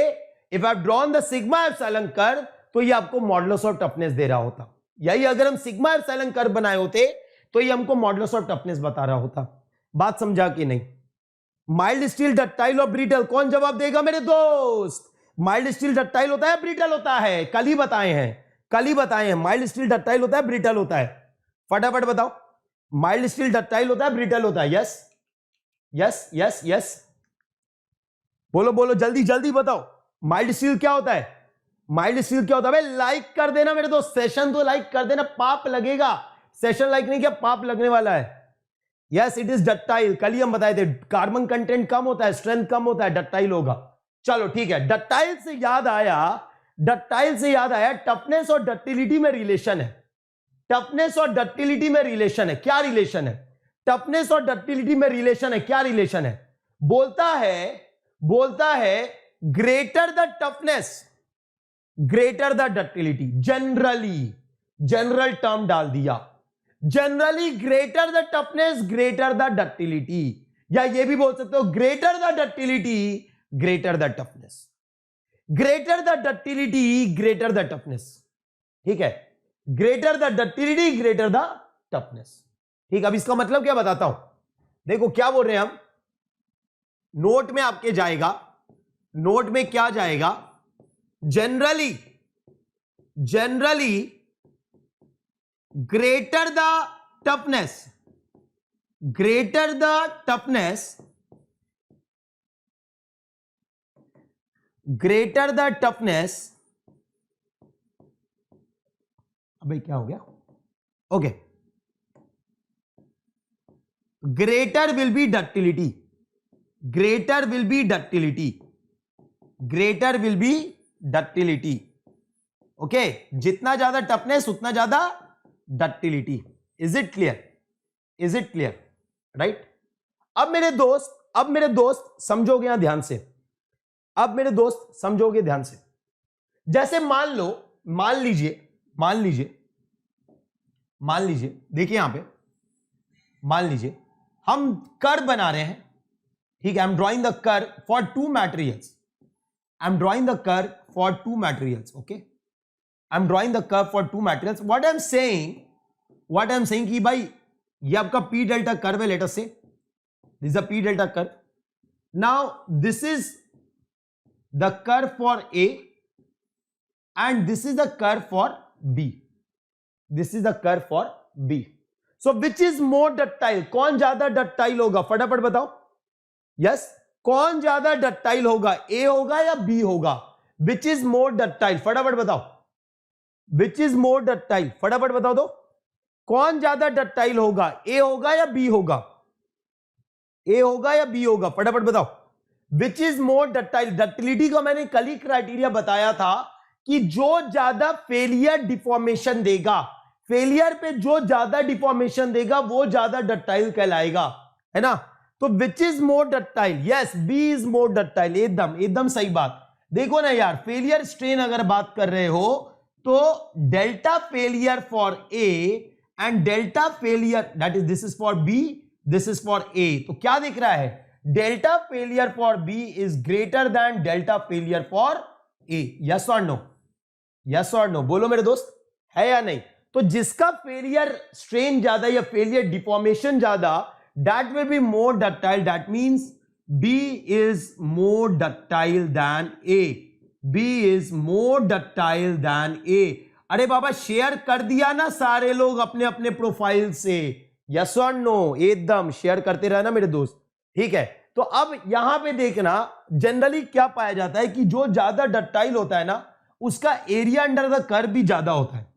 Speaker 1: if I have drawn the sigma epsilon curve, तो ये आपको मॉडुलस ऑफ टफनेस दे रहा होता। यही अगर हम सिग्मा एप्सिलॉन कर्व बनाए होते तो ये हमको मॉडुलस ऑफ टफनेस बता रहा होता। बात समझा कि नहीं? माइल्ड स्टील, डक्टाइल और ब्रिटल, कौन जवाब देगा मेरे दोस्त? माइल्ड स्टील डक्टाइल होता है, ब्रिटल होता है? कल ही बताए हैं माइल्ड स्टील डक्टाइल होता है, ब्रिटल होता है। फटाफट बताओ, माइल्ड स्टील डक्टाइल होता है, ब्रिटल होता है? यस, बोलो, जल्दी बताओ, माइल्ड स्टील क्या होता है? भाई लाइक कर देना मेरे दोस्त, सेशन तो लाइक कर देना, पाप लगेगा। सेशन लाइक नहीं किया, पाप लगने वाला है। यस, इट इज डक्टाइल, कल ही हम बताए थे, कार्बन कंटेंट कम होता है, स्ट्रेंथ कम होता है, डक्टाइल होगा। चलो ठीक है, डक्टाइल से याद आया टफनेस और डक्टिलिटी में रिलेशन है। क्या रिलेशन है? टफनेस और डक्टिलिटी में रिलेशन है, क्या रिलेशन है? बोलता है greater the toughness greater the ductility. General term डाल दिया, generally greater the toughness greater the ductility, या ये भी बोल सकते हो greater the ductility greater the toughness, greater the ductility greater the toughness. ठीक है, greater the ductility greater the toughness. ठीक, अब इसका मतलब क्या बताता हूं। देखो क्या बोल रहे हैं हम, नोट में आपके जाएगा, नोट में क्या जाएगा? जनरली ग्रेटर द टफनेस अबे क्या हो गया? Okay, greater will be ductility, okay, जितना ज्यादा टफनेस उतना ज्यादा ductility. Is it clear? Right, अब मेरे दोस्त समझोगे यहां ध्यान से, जैसे मान लीजिए देखिए यहां पे, मान लीजिए हम कर्व बना रहे हैं। ठीक है, I am drawing the curve for two materials, okay, I am drawing the curve for two materials. What I am saying, what I am saying कि भाई ये आपका पी डेल्टा कर्व है, let us say this is a P delta curve. Now this is the curve for A and this is the curve for B. This is the curve for B. So which is more ductile? कौन ज्यादा डक्टाइल होगा? फटाफट बताओ. यस, कौन ज्यादा डक्टाइल होगा? ए होगा या बी होगा? Which is more ductile? फटाफट बताओ. विच इज मोर डक्टाइल? फटाफट बताओ तो. कौन ज्यादा डक्टाइल होगा? ए होगा या बी होगा? ए होगा या बी होगा? फटाफट बताओ. विच इज मोर डक्टाइल? डक्टिलिटी का मैंने कल ही क्राइटेरिया बताया था कि जो ज्यादा फेलियर डिफॉर्मेशन देगा, फेलियर पे जो ज्यादा डिफॉर्मेशन देगा वो ज्यादा डक्टाइल कहलाएगा, है ना. तो which is more ductile? Yes, B is more ductile. एकदम एकदम सही बात. देखो ना यार, फेलियर स्ट्रेन अगर बात कर रहे हो तो delta failure for A and delta failure that is this is for B, this is for A. तो क्या दिख रहा है? Delta failure for B is greater than delta failure for A. Yes और नो? यस और नो? बोलो मेरे दोस्त, है या नहीं? तो जिसका फेलियर स्ट्रेन ज्यादा या फेलियर डिफॉर्मेशन ज्यादा, that will be more ductile. That means B is more ductile than A. B is more ductile than A. अरे बाबा, शेयर कर दिया ना सारे लोग अपने अपने प्रोफाइल से? यस और नो? एकदम शेयर करते रहना मेरे दोस्त, ठीक है. तो अब यहां पे देखना, जनरली क्या पाया जाता है कि जो ज्यादा डक्टाइल होता है ना, उसका एरिया अंडर द कर्व भी ज्यादा होता है.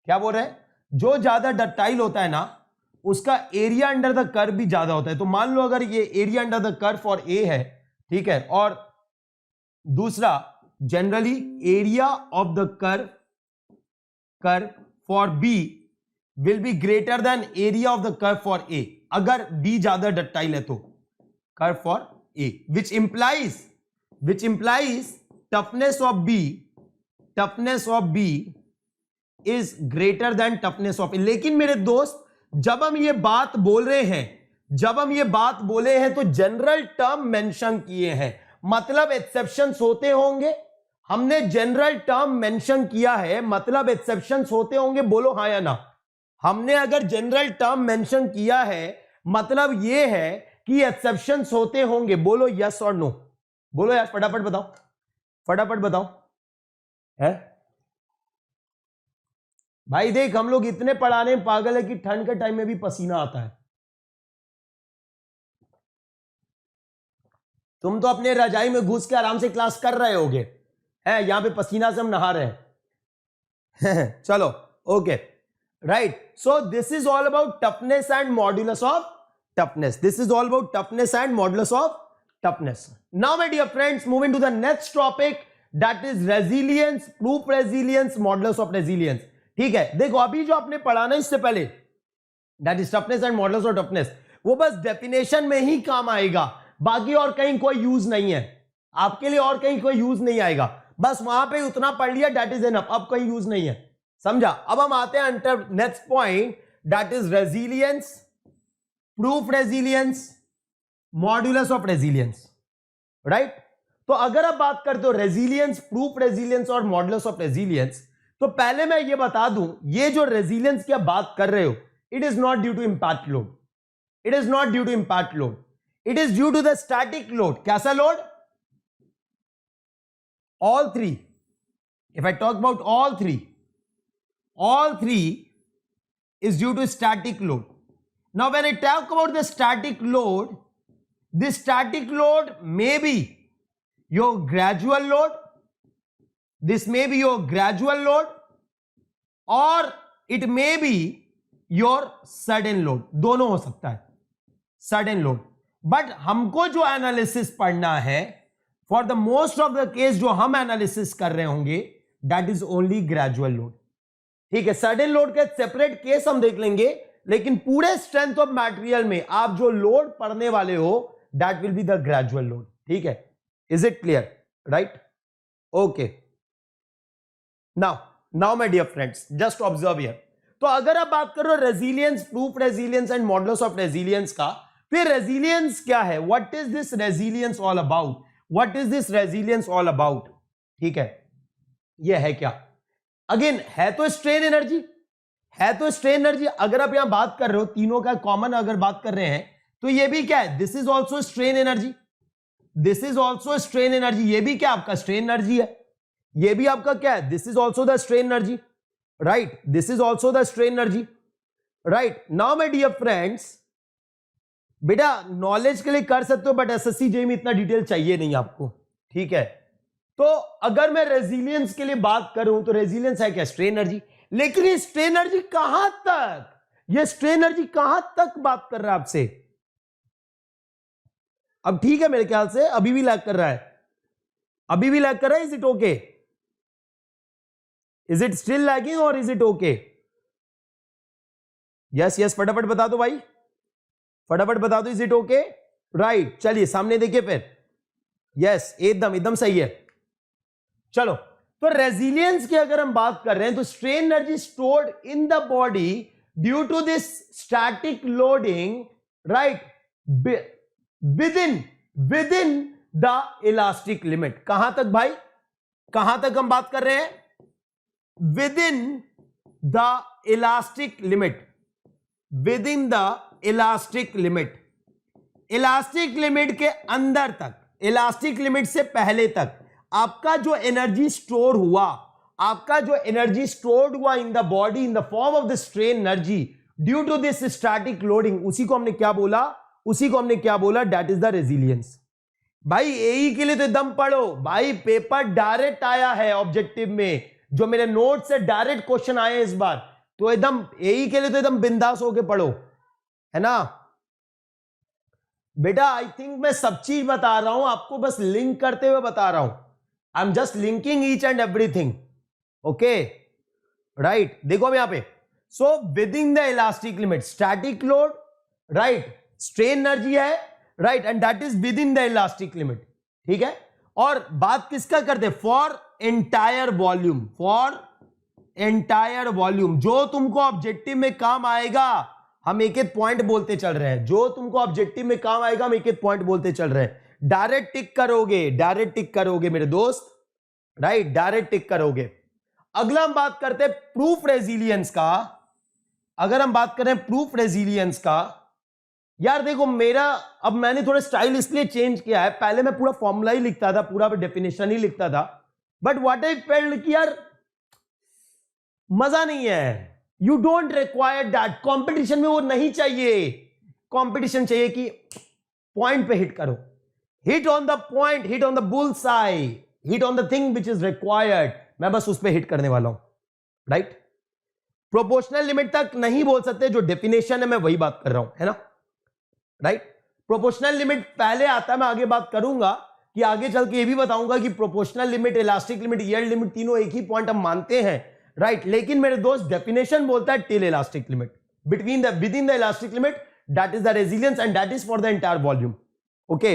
Speaker 1: क्या बोल रहे हैं? जो ज्यादा डक्टाइल होता है ना, उसका एरिया अंडर द कर्व भी ज्यादा होता है. तो मान लो अगर ये area under the curve for A है, ठीक है, और दूसरा generally area of the curve for B will be greater than area of the curve for A. अगर बी ज्यादा डक्टाइल है तो curve for A, which implies toughness of B is greater than toughness of A. लेकिन मेरे दोस्त, जब हम ये बात बोल रहे हैं तो जनरल टर्म मेंशन किए हैं, मतलब एक्सेप्शंस होते होंगे. हमने जनरल टर्म मेंशन किया है, मतलब एक्सेप्शंस होते होंगे. बोलो हाँ या ना? हमने अगर जनरल टर्म मेंशन किया है, मतलब ये है कि एक्सेप्शंस होते होंगे. बोलो यस और नो? बोलो यार, फटाफट बताओ, फटाफट बताओ. है भाई, देख हम लोग इतने पढ़ाने में पागल है कि ठंड के टाइम में भी पसीना आता है. तुम तो अपने रजाई में घुस के आराम से क्लास कर रहे होगे, है यहां पे पसीना से हम नहा रहे हैं. चलो, okay, right. So this is all about toughness and modulus of toughness. This is all about toughness and modulus of toughness. Now my dear friends, moving to the next topic, that is resilience, proof resilience, modulus of resilience. ठीक है, देखो अभी जो आपने पढ़ा ना इससे पहले, that is toughness and modulus of toughness, वो बस डेफिनेशन में ही काम आएगा, बाकी और कहीं कोई यूज नहीं है आपके लिए, और कहीं कोई यूज नहीं आएगा. बस वहां पे उतना पढ़ लिया, दैट इज एनफ. अब कोई यूज नहीं है, समझा? अब हम आते हैं onto next point, that is resilience, proof resilience, modulus of resilience. Right. तो अगर आप बात करते हो रेजिलियंस, प्रूफ रेजिलियंस और मॉडुलस ऑफ रेजिलियंस, तो पहले मैं ये बता दूं, ये जो रेजिलियंस की आप बात कर रहे हो, it is not due to impact load. It is not due to impact load, it is due to the static load. कैसा load? All three. If I talk about all three is due to static load. Now when I talk about the static load, this static load may be your gradual load, this may be your gradual load, or it may be your sudden load. दोनों हो सकता है, sudden load. But हमको जो एनालिसिस पढ़ना है, for the most of the case जो हम एनालिसिस कर रहे होंगे, that is only gradual load. ठीक है, सडन लोड का सेपरेट केस हम देख लेंगे, लेकिन पूरे स्ट्रेंथ ऑफ मटेरियल में आप जो लोड पढ़ने वाले हो, that will be the gradual load. ठीक है, is it clear? Right, okay. Now my dear friends, just observe here. तो अगर आप बात करो resilience, proof resilience and modulus of resilience का, फिर रेजिलियंस क्या है? What is this resilience all about? What is this resilience all about? ठीक है, ये है क्या? अगेन है तो स्ट्रेन एनर्जी, है तो स्ट्रेन एनर्जी। अगर आप यहां बात कर रहे हो तीनों का कॉमन अगर बात कर रहे हैं तो ये भी क्या है, this is also strain energy, this is also strain energy, ये भी क्या आपका स्ट्रेन एनर्जी है, ये भी आपका क्या है, this is also the strain energy, right, this is also the strain energy, right. Now my dear friends, बेटा नॉलेज के लिए कर सकते हो बट एसएससी जेईई में इतना डिटेल चाहिए नहीं आपको, ठीक है। तो अगर मैं रेजिलियंस के लिए बात करूं तो रेजिलियंस है क्या, स्ट्रेन एनर्जी। लेकिन ये स्ट्रेन एनर्जी कहां तक, ये स्ट्रेन एनर्जी कहां तक बात कर रहा है आपसे। अब ठीक है, मेरे ख्याल से अभी भी लैग कर रहा है, अभी भी लैग कर रहा है। Is it okay, is it still lagging और is it okay? Yes yes, फटाफट बता दो भाई, फटाफट बता दो, इज इट ओके, राइट। चलिए सामने देखिए फिर, यस एकदम एकदम सही है। चलो, तो रेजिलियंस की अगर हम बात कर रहे हैं तो strain energy stored in the body due to this static loading, right, within the elastic limit. कहां तक भाई, कहां तक हम बात कर रहे हैं, with in the elastic limit, with in the elastic limit, elastic limit के अंदर तक, इलास्टिक लिमिट से पहले तक आपका जो एनर्जी स्टोर हुआ, आपका जो एनर्जी स्टोर्ड हुआ in the body in the form of the strain energy due to this static loading, उसी को हमने क्या बोला, उसी को हमने क्या बोला, दैट इज द रेजिलियंस। भाई एई के लिए तो एकदम पढ़ो भाई, पेपर डायरेक्ट आया है ऑब्जेक्टिव में, जो मेरे नोट से डायरेक्ट क्वेश्चन आए इस बार, तो एकदम एई के लिए तो एकदम बिंदास होके पढ़ो, है ना बेटा। आई थिंक मैं सब चीज बता रहा हूं आपको, बस लिंक करते हुए बता रहा हूं, I am just linking each and everything, okay, right. देखो अब यहां पे, so within the elastic limit, static load, right, strain energy है, right, and that is within the elastic limit, ठीक है। और बात किसका करते, for entire volume, for entire volume, जो तुमको ऑब्जेक्टिव में काम आएगा, हम एक एक पॉइंट बोलते चल रहे हैं, जो तुमको ऑब्जेक्टिव में काम आएगा हम एक एक पॉइंट बोलते चल रहे हैं। डायरेक्ट टिक करोगे, डायरेक्ट टिक करोगे मेरे दोस्त, राइट, डायरेक्ट टिक करोगे। अगला हम बात करते हैं प्रूफ रेजिलियंस का। अगर हम बात करें प्रूफ रेजिलियंस का, यार देखो मेरा, अब मैंने थोड़ा स्टाइल इसलिए चेंज किया है, पहले मैं पूरा फॉर्मूला ही लिखता था, पूरा डेफिनेशन ही लिखता था, बट व्हाट आई फेल्ट कि यार मजा नहीं है, you don't require that, competition में वो नहीं चाहिए। कंपटीशन चाहिए कि पॉइंट पे हिट करो, hit on the point, hit on the bulls I, hit on the thing which is required. मैं बस उस पर हिट करने वाला हूं, राइट। प्रोपोर्शनल लिमिट तक नहीं बोल सकते, जो डेफिनेशन है मैं वही बात कर रहा हूं, है ना, राइट। प्रोपोर्शनल लिमिट पहले आता है, मैं आगे बात करूंगा कि आगे चल के ये भी बताऊंगा कि proportional limit, elastic limit, yield limit, तीनों एक ही पॉइंट हम मानते हैं, राइट। लेकिन मेरे दोस्त डेफिनेशन बोलता है till elastic limit, between the, within the elastic limit, that is the resilience and that is for the entire volume, okay,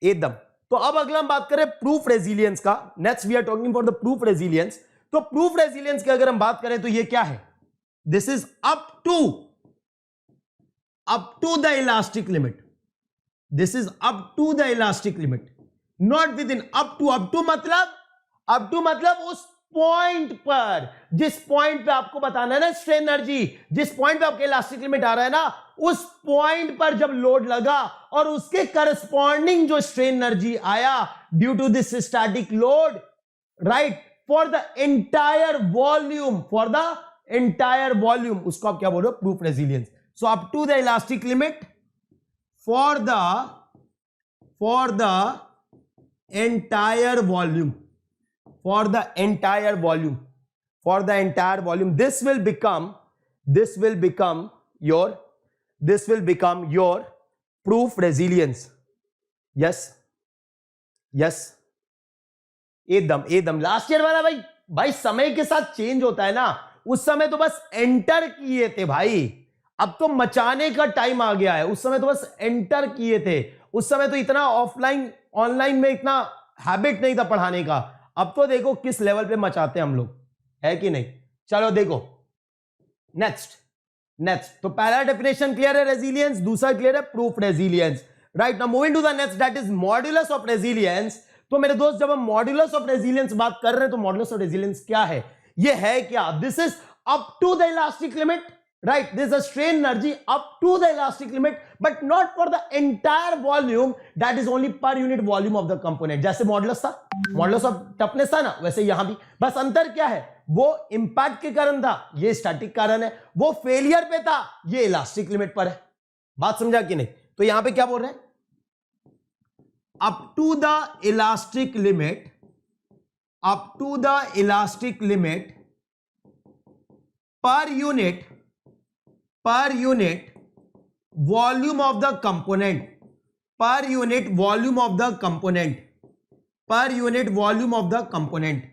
Speaker 1: एकदम। तो अब अगला हम बात करें प्रूफ रेजिलियंस का, next we are talking for the proof resilience. तो प्रूफ रेजिलियंस की अगर हम बात करें तो ये क्या है, this is up to the elastic limit, this is up to the elastic limit, not within, up to मतलब उस पॉइंट पर, जिस पॉइंट पे आपको बताना है ना स्ट्रेन एनर्जी, जिस पॉइंट पे आपके इलास्टिक लिमिट आ रहा है ना, उस पॉइंट पर जब लोड लगा और उसके करस्पॉन्डिंग जो स्ट्रेन एनर्जी आया due to this static load, right, for the entire volume, for the entire volume, उसको आप क्या बोलो, proof resilience. So up to the elastic limit for the entire volume, for the entire volume, for the entire volume, this will become your proof resilience, yes yes, एकदम लास्ट ईयर वाला भाई समय के साथ चेंज होता है ना, उस समय तो बस एंटर किए थे भाई, अब तो मचाने का टाइम आ गया है, उस समय तो बस एंटर किए थे, उस समय तो इतना ऑफलाइन ऑनलाइन में इतना हैबिट नहीं था पढ़ाने का, अब तो देखो किस लेवल पे मचाते हैं हम लोग, है कि नहीं। चलो देखो नेक्स्ट, तो पहला डेफिनेशन क्लियर है रेजिलियंस, दूसरा क्लियर है proof resilience, right. Now moving to the next, that is modulus of resilience. तो मेरे दोस्त जब हम मॉड्यूलस ऑफ रेजिलियंस बात कर रहे हैं तो मॉड्यूलस ऑफ रेजिलियंस क्या है, ये है क्या, this is up to the elastic limit, right? There's a strain energy up to the elastic limit, but not for the entire volume. That is only per unit volume of the component. जैसे मॉडुलस था, मॉडुलस ऑफ टफनेस था ना, वैसे यहां भी बस अंतर क्या है, वो इंपैक्ट के कारण था, ये स्टैटिक कारण है, वो फेलियर पे था, ये इलास्टिक लिमिट पर है। बात समझा कि नहीं? तो यहां पे क्या बोल रहे हैं, up to the elastic limit, up to the elastic limit per unit volume of the component, per unit volume of the component, per unit volume of the component,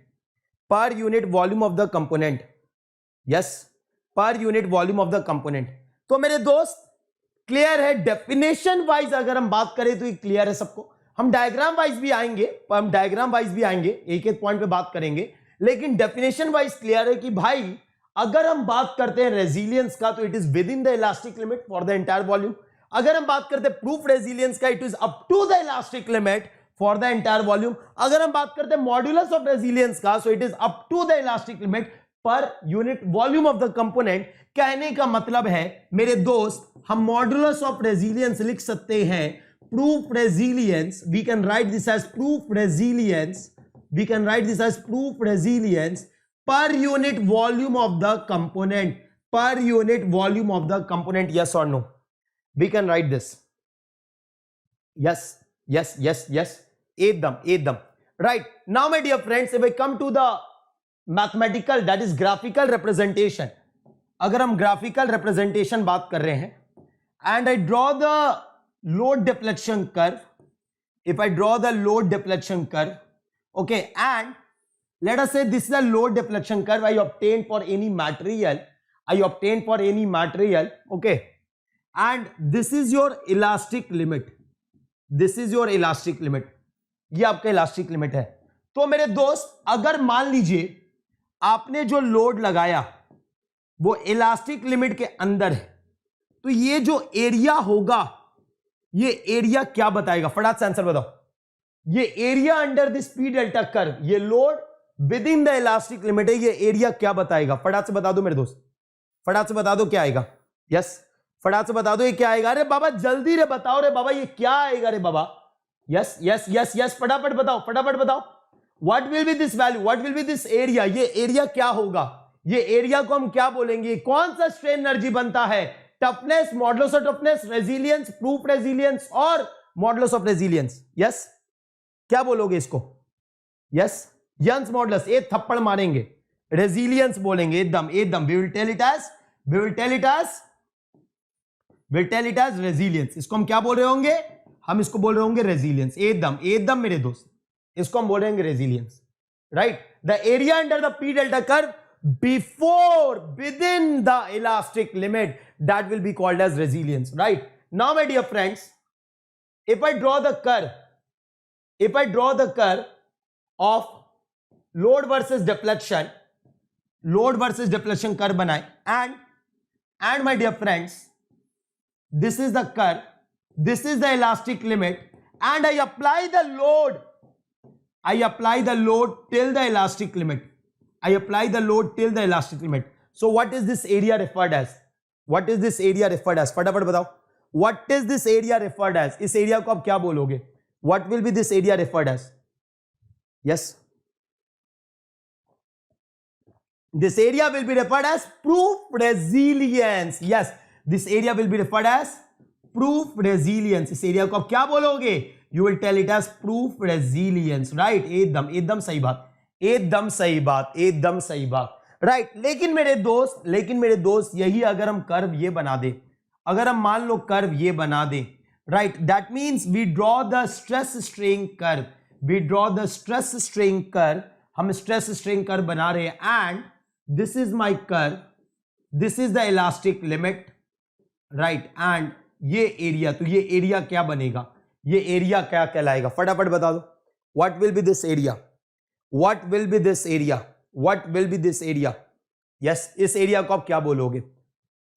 Speaker 1: per unit volume of the component, yes, per unit volume of the component। तो मेरे दोस्त क्लियर है, डेफिनेशन वाइज अगर हम बात करें तो ये क्लियर है सबको। हम डायग्राम वाइज भी आएंगे, एक एक पॉइंट पे बात करेंगे, लेकिन डेफिनेशन वाइज क्लियर है कि भाई अगर हम बात करते हैं रेजिलियंस का तो it is within the elastic limit for the entire volume. अगर हम बात करते हैं प्रूफ रेजिलियंस का, it is up to the elastic limit for the entire volume. अगर हम बात करते हैं मॉड्यूलस ऑफ रेजिलियंस का, so it is up to the elastic limit per unit volume of the component. कहने का मतलब है मेरे दोस्त, हम मॉड्यूलस ऑफ रेजिलियंस लिख सकते हैं, proof resilience, we can write this as proof resilience, we can write this as proof resilience per unit volume of the component, per unit volume of the component, yes or no? We can write this, yes, yes, yes, yes, एकदम right. Now my dear friends, if I come to the mathematical, that is graphical representation, अगर हम graphical representation बात कर रहे हैं, and I draw the load deflection curve, if I draw the load deflection curve, okay, and let us say this is a load deflection curve I obtained for any material, okay, and this is your elastic limit, this is your elastic limit, ये आपका elastic limit है। तो मेरे दोस्त अगर मान लीजिए आपने जो लोड लगाया वो इलास्टिक लिमिट के अंदर है, तो ये जो एरिया होगा, ये एरिया क्या बताएगा, फटाफट से आंसर बताओ। ये area under the speed delta curve, ये load within the elastic limit है, ये एरिया क्या बताएगा, फटाफट से बता दो मेरे दोस्त, फटाफट से बता दो क्या आएगा। यस, फटाफट से बता दो ये क्या आएगा। अरे बाबा जल्दी रे बताओ रे बाबा, ये क्या आएगा रे बाबा। यस यस यस यस, फटाफट बताओ, फटाफट बताओ। What will B this value, what will B this area, ये एरिया क्या होगा, ये एरिया को हम क्या बोलेंगे, कौन सा स्ट्रेन एनर्जी बनता है, toughness, modulus of toughness, resilience, proof resilience और मॉडुलस ऑफ रेजिलियंस। यस, क्या बोलोगे इसको, यस, यंस मॉडुलस, एक थप्पड़ मारेंगे, रेजिलियंस बोलेंगे, एकदम एकदम, we will tell it as resilience. इसको हम क्या बोल रहे होंगे, हम इसको बोल रहे होंगे रेजिलियंस, एकदम एकदम मेरे दोस्त, इसको हम बोल रहे होंगे resilience, right. The area under the P delta curve before within the elastic limit, that will be called as resilience, right. Now my dear friends, if I draw the curve of load versus deflection, load versus deflection curve बनाए, and my dear friends, this is the curve, this is the elastic limit, and I apply the load till the elastic limit, I apply the load till the elastic limit. So what is this area referred as, what is this area referred as, फटाफट बताओ, what is this area referred as, इस एरिया को आप क्या बोलोगे, what will be this area referred as? Yes, this area will be referred as proof resilience. Yes, this area will be referred as proof resilience. इस एरिया को आप क्या बोलोगे, you will tell it as proof resilience, right। एकदम एकदम सही बात, एकदम सही बात, एकदम सही बात, राइट। लेकिन मेरे दोस्त यही अगर हम कर्व ये बना दे, अगर हम मान लो कर्व ये बना दे, right, that means we draw the stress strain curve, we draw the stress strain curve, हम स्ट्रेस स्ट्रेन कर्व बना रहे हैं, and this is my curve, this is the elastic limit, right, and ये एरिया, तो ये एरिया क्या बनेगा, ये एरिया क्या कहलाएगा, फटाफट बता दो। What will B this area, what will B this area, what will B this area. Yes, इस एरिया को आप क्या बोलोगे,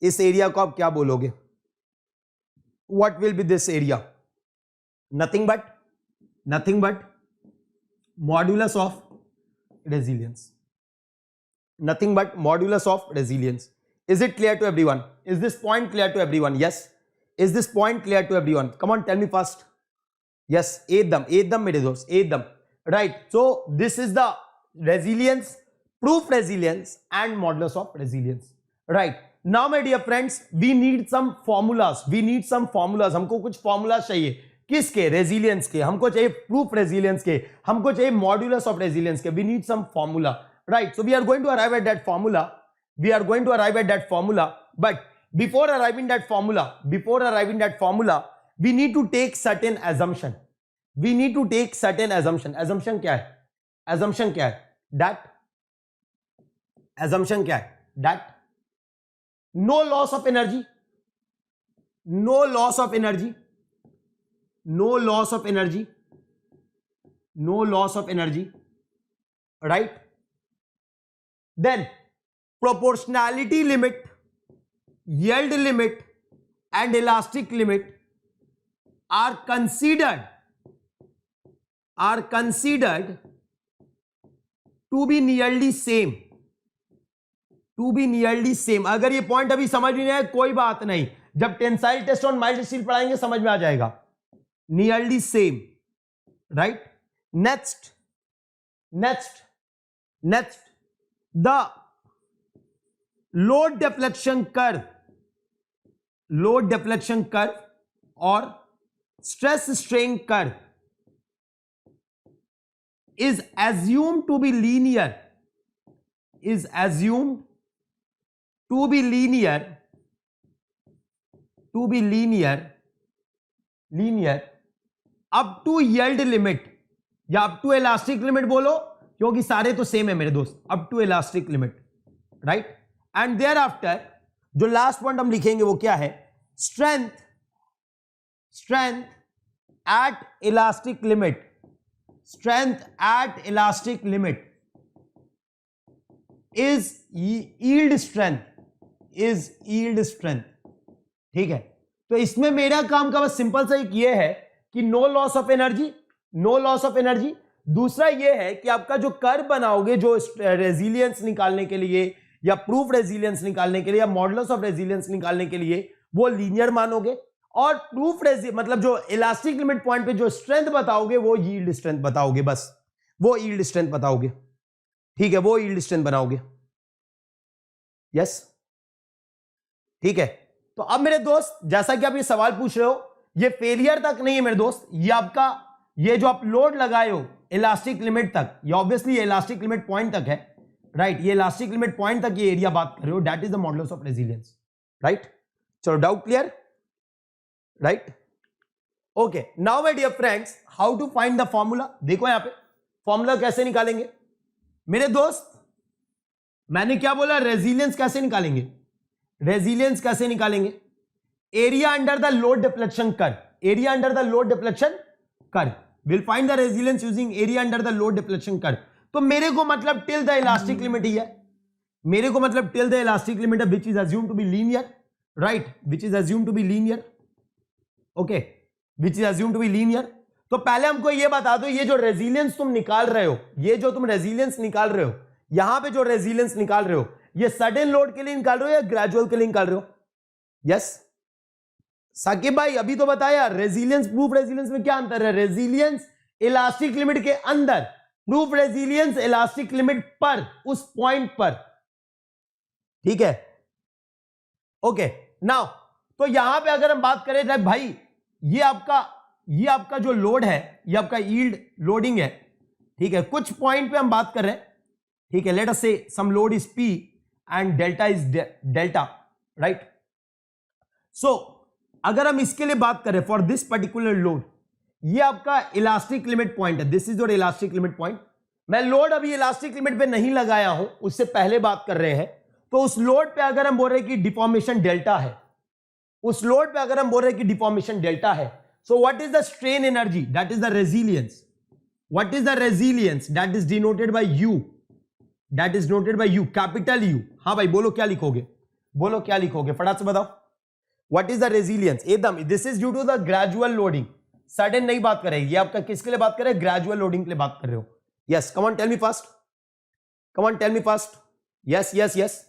Speaker 1: इस एरिया को आप क्या बोलोगे, what will B this area, nothing but modulus of resilience, nothing but modulus of resilience. Is it clear to everyone? Is this point clear to everyone? Yes. Is this point clear to everyone? Come on, tell me fast. Yes, एकदम मेरे दोस्त, एकदम right. So this is the resilience, proof resilience and modulus of resilience, right? Now my dear friends, we need some formulas. We need some formulas. हमको कुछ formulas चाहिए. किसके? रेजिलियंस के. हमको चाहिए प्रूफ रेजिलियंस के, हमको चाहिए मॉड्यूलस ऑफ रेजिलियंस के. We need some formula, right? So we are going to arrive at that formula. We are going to arrive at that formula, but before arriving that formula, we need to take certain assumption. We need to take certain assumption. assumption क्या है? assumption क्या है? that assumption क्या है? that no loss of energy, no loss of energy, no loss of energy, no loss of energy, right? Then proportionality limit, yield limit and elastic limit are considered to be nearly same. To be nearly same. अगर ये पॉइंट अभी समझ में नहीं आया कोई बात नहीं, जब टेंसाइल टेस्ट और माइल्ड स्टील पढ़ाएंगे समझ में आ जाएगा. Nearly same, right? Next the load deflection curve और stress strain curve is assumed to be linear, up to yield limit या up to elastic limit बोलो, क्योंकि सारे तो सेम है मेरे दोस्त. up to elastic limit, right? and thereafter जो लास्ट पॉइंट हम लिखेंगे वो क्या है? strength at elastic limit, is yield strength. ठीक है, तो इसमें मेरा काम का बस सिंपल सा एक ये है कि नो लॉस ऑफ एनर्जी. दूसरा ये है कि आपका जो कर्व बनाओगे, जो रेजिलियंस निकालने के लिए या प्रूफ रेजिलियंस निकालने के लिए या मॉडुलस ऑफ रेजिलियंस निकालने के लिए, वो लीनियर मानोगे. और प्रूफ मतलब जो इलास्टिक लिमिट पॉइंट पे जो स्ट्रेंथ बताओगे वो यील्ड स्ट्रेंथ बताओगे. बस वो यील्ड स्ट्रेंथ बताओगे. ठीक है, वो यील्ड स्ट्रेंथ बनाओगे. यस, ठीक है. तो अब मेरे दोस्त, जैसा कि आप ये सवाल पूछ रहे हो, ये फेलियर तक नहीं है मेरे दोस्त. ये आपका, ये जो आप लोड लगाए हो इलास्टिक लिमिट तक, ये ऑब्वियसली इलास्टिक लिमिट पॉइंट तक है, राइट? ये इलास्टिक लिमिट पॉइंट तक ये एरिया बात कर रहे हो, that is the modulus of resilience, right? चलो, doubt clear, right? Okay, now my dear friends, how to find the formula. देखो यहां पे फॉर्मूला कैसे निकालेंगे मेरे दोस्त. मैंने क्या बोला? रेजिलियंस कैसे निकालेंगे? Area under the load deflection curve. Will find the resilience using area under the load deflection curve. तो मेरे को मतलब टिल द इलास्टिक लिमिट ही है. Which is assume to be linear, right? तो पहले हमको ये बता दो, ये जो रेजिलियंस तुम निकाल रहे हो, यहां पे जो रेजिलियंस निकाल रहे हो, ये सडन लोड के लिए निकाल रहे हो या ग्रेजुअल के लिए निकाल रहे हो? यस, साकिब भाई अभी तो बताया. रेजिलियंस प्रूफ रेजिलियंस में क्या अंतर है? रेजिलियंस इलास्टिक लिमिट के अंदर, प्रूफ रेजिलियंस इलास्टिक लिमिट पर, उस पॉइंट पर. ठीक है, ओके. नाउ तो यहां पे अगर हम बात करें भाई, ये आपका जो लोड है, ये आपका यील्ड लोडिंग है. ठीक है, कुछ पॉइंट पे हम बात कर रहे हैं. ठीक है, let us say some load is P and delta is delta, right? So अगर हम इसके लिए बात करें फॉर दिस पर्टिकुलर लोड, ये आपका इलास्टिक लिमिट पॉइंट है. This is your elastic limit point. मैं लोड अभी इलास्टिक लिमिट पे नहीं लगाया हूं, उससे पहले बात कर रहे हैं. तो उस लोड पे अगर हम बोल रहे हैं कि डिफॉर्मेशन डेल्टा है, so what is the strain energy? That is the resilience. What is the resilience? That is denoted by U. Capital U. हाँ भाई, बोलो क्या लिखोगे? फटाक से बताओ. What is the resilience? एकदम, this is due to the gradual loading. Sudden नहीं बात कर रहे. ये आपका किसके लिए बात कर रहे हैं? ग्रेजुअल लोडिंग के लिए बात कर रहे हो. Yes, come on, tell me fast. Yes yes yes,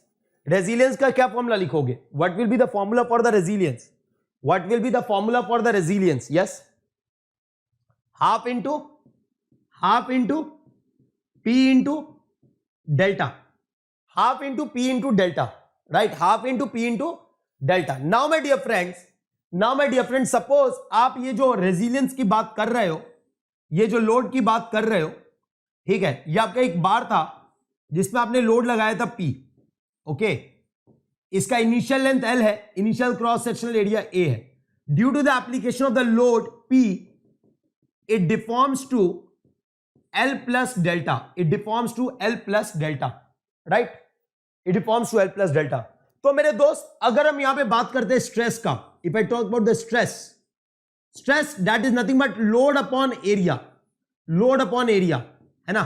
Speaker 1: resilience का क्या फॉर्मूला लिखोगे? What will be the formula for the resilience? What will be the formula for the resilience? Yes, half into P into delta, half into P into delta, right, half into P into delta. Now my dear friends, suppose आप ये जो रेजिलियंस की बात कर रहे हो, ये जो लोड की बात कर रहे हो, ठीक है, ये आपका एक बार था जिसमें आपने लोड लगाया था P. ओके, इसका इनिशियल लेंथ L है, initial cross sectional area A है. Due to the application of the load P, it deforms to L plus delta. It deforms to L plus delta, right? It deforms to L plus delta. तो मेरे दोस्त, अगर हम यहां पे बात करते हैं स्ट्रेस का, if I talk about the stress that is nothing but load upon area, है ना?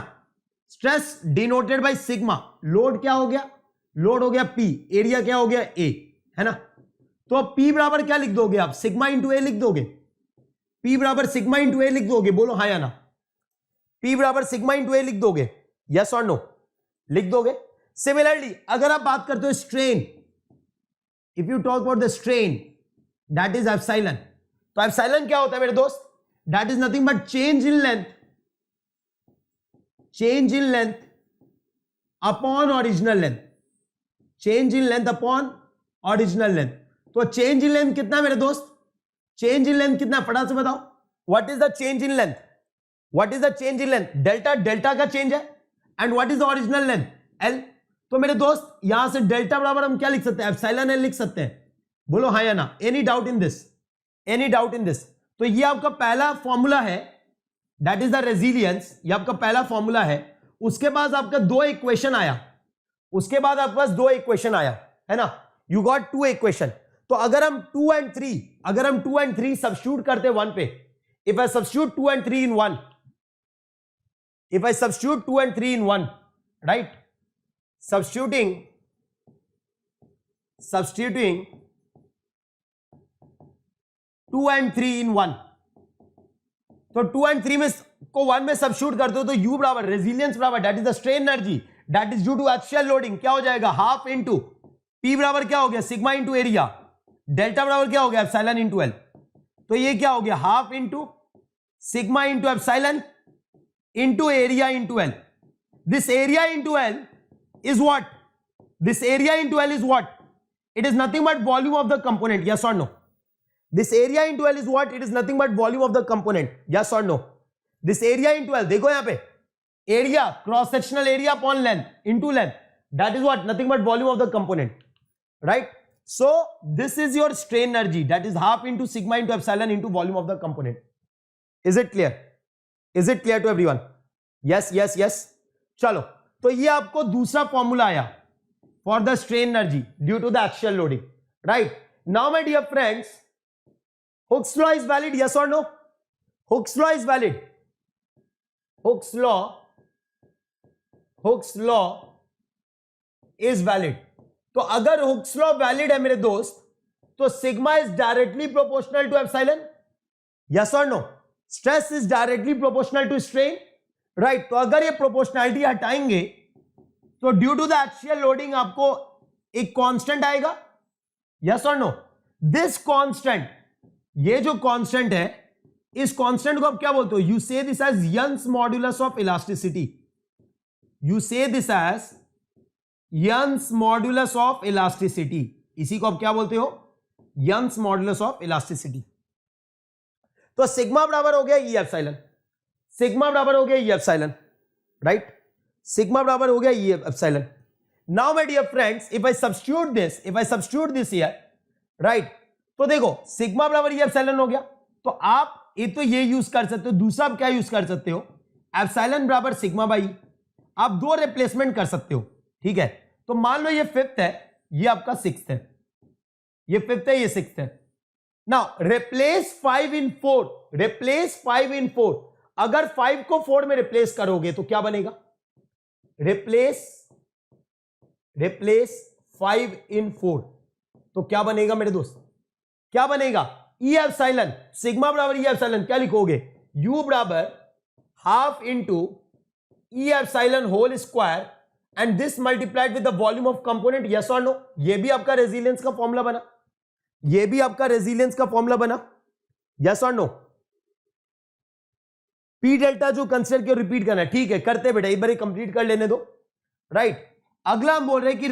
Speaker 1: Stress denoted by sigma. Load क्या हो गया? लोड हो गया P, एरिया क्या हो गया? A, है ना? तो अब P बराबर क्या लिख दोगे आप? सिग्मा इंटू A लिख दोगे. P बराबर सिग्मा इंटू ए लिख दोगे? बोलो हाँ या ना. P बराबर सिग्मा इंटू ए लिख दोगे? यस और नो? लिख दोगे. सिमिलरली अगर आप बात करते हो strain, if you talk about the strain, that is epsilon. तो एप्सिलॉन क्या होता है मेरे दोस्त? That is nothing but change in length upon original length. Change in length upon original length. तो चेंज इन लेंथ कितना मेरे दोस्त? चेंज इन लेंथ कितना? फटाफट से बताओ. What is the change in length? What is the change in length? Delta का चेंज है. And what is the original length? L. तो मेरे दोस्त यहां से डेल्टा बराबर हम क्या लिख सकते हैं? एप्सिलॉन एल लिख सकते हैं. बोलो हाँ या ना. Any doubt in this? तो ये आपका पहला फॉर्मूला है, दैट इज द रेजिलियंस. ये आपका पहला फॉर्मूला है. उसके बाद आपका दो इक्वेशन आया, आपके पास दो इक्वेशन आया, है ना? You got two equation. तो अगर हम 2 and 3 सब्स्टिट्यूट करते 1 पे, if I substitute 2 and 3 in 1, right, substituting 2 and 3 in 1, तो 2 and 3 में को 1 में सब्स्टिट्यूट करते हो तो U बराबर रेजिलियंस बराबर that is the strain energy that is due to axial loading, क्या हो जाएगा? हाफ इंटू P बराबर क्या हो गया? Sigma into area. डेल्टा बराबर क्या हो गया? Epsilon into L. तो ये क्या हो गया? Half into sigma into epsilon into area into L. This area into L is what? This area into L is what? It is nothing but volume of the component. Yes और no? This area into L is what? It is nothing but volume of the component. Yes और no? This area into L, देखो यहां पे area, cross sectional area upon length into length, that is what? Nothing but volume of the component, right? So this is your strain energy, that is half into sigma into epsilon into volume of the component. Is it clear? Is it clear to everyone? Yes. चलो, तो ये आपको दूसरा फॉर्मूला आया for the strain energy due to the axial loading, right? Now my dear friends, Hooke's law is valid, yes or no? Hooke's law is valid. Hooke's law is valid. तो अगर हुक्स लॉ वैलिड है मेरे दोस्त, तो sigma is directly proportional to epsilon. Yes और no? Stress is directly proportional to strain, right? तो अगर ये प्रोपोर्शनैलिटी हटाएंगे तो due to the axial loading आपको एक कांस्टेंट आएगा. यस और नो? दिस कांस्टेंट, ये जो कांस्टेंट है, इस कांस्टेंट को आप क्या बोलते हो? You say this as Young's modulus of elasticity. You say this as Young's modulus of elasticity. इसी को आप क्या बोलते हो? Young's modulus of elasticity. तो सिग्मा बराबर हो गया ई एप्सिलॉन, सिग्मा बराबर हो गया ई एप्सिलॉन, राइट? सिग्मा बराबर हो गया E epsilon. Now my dear friends, if I substitute this here, right? तो देखो सिग्मा बराबर ई एप्सिलॉन हो गया. तो आप एक तो ये यूज कर सकते हो, दूसरा आप क्या यूज कर सकते हो? एप्सिलॉन बराबर सिग्मा बाई. आप दो रिप्लेसमेंट कर सकते हो, ठीक है? तो मान लो ये फिफ्थ है, ये आपका सिक्स्थ है. ये फिफ्थ है, ये सिक्स्थ है. Now replace 5 in 4, replace 5 in 4. अगर 5 को 4 में रिप्लेस करोगे तो क्या बनेगा? रिप्लेस 5 in 4, तो क्या बनेगा मेरे दोस्त? क्या बनेगा? ई एप्सिलॉन, सिग्मा बराबर ई एप्सिलॉन, क्या लिखोगे? यू बराबर half into E epsilon whole square and this multiplied with the volume of component, yes और नो? ये भी आपका रेजिलियंस का फॉर्मूला बना, ये भी आपका रेजिलियंस का फॉर्मूला बना, यस और नो? पी डेल्टा जो कंसिडर किया रिपीट करना है, ठीक है करते बेटा, एक बार कंप्लीट कर लेने दो, राइट? अगला हम बोल रहे हैं कि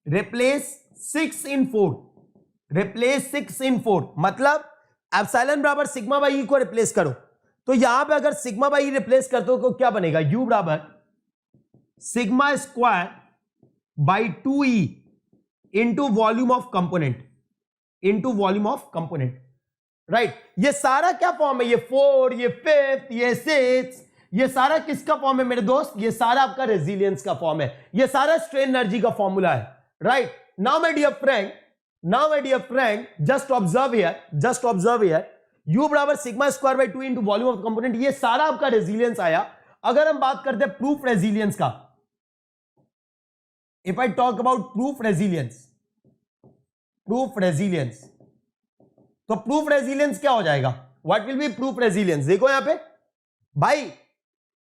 Speaker 1: रिप्लेस 6 in 4, रिप्लेस 6 in 4 मतलब एप्सिलॉन बराबर सिग्मा बाई ई को रिप्लेस करो। तो यहां पे अगर सिग्मा बाई ई रिप्लेस करते हो तो क्या बनेगा? यू बराबर sigma square by 2e into volume of component, into volume of component, right? ये सारा क्या फॉर्म है? ये 4, ये 5, ये 6, ये सारा किसका फॉर्म है मेरे दोस्त? ये सारा आपका रेजिलियंस का फॉर्म है, ये सारा स्ट्रेन एनर्जी का फॉर्मूला है, right? Now my dear friend, just observe here, U बराबर sigma square by 2 into volume of component, ये सारा आपका रेजिलियंस आया। अगर हम बात करते हैं प्रूफ रेजिलियंस का, if I talk about proof resilience, तो प्रूफ रेजिलियंस क्या हो जाएगा? What will B proof resilience? देखो यहां पे भाई,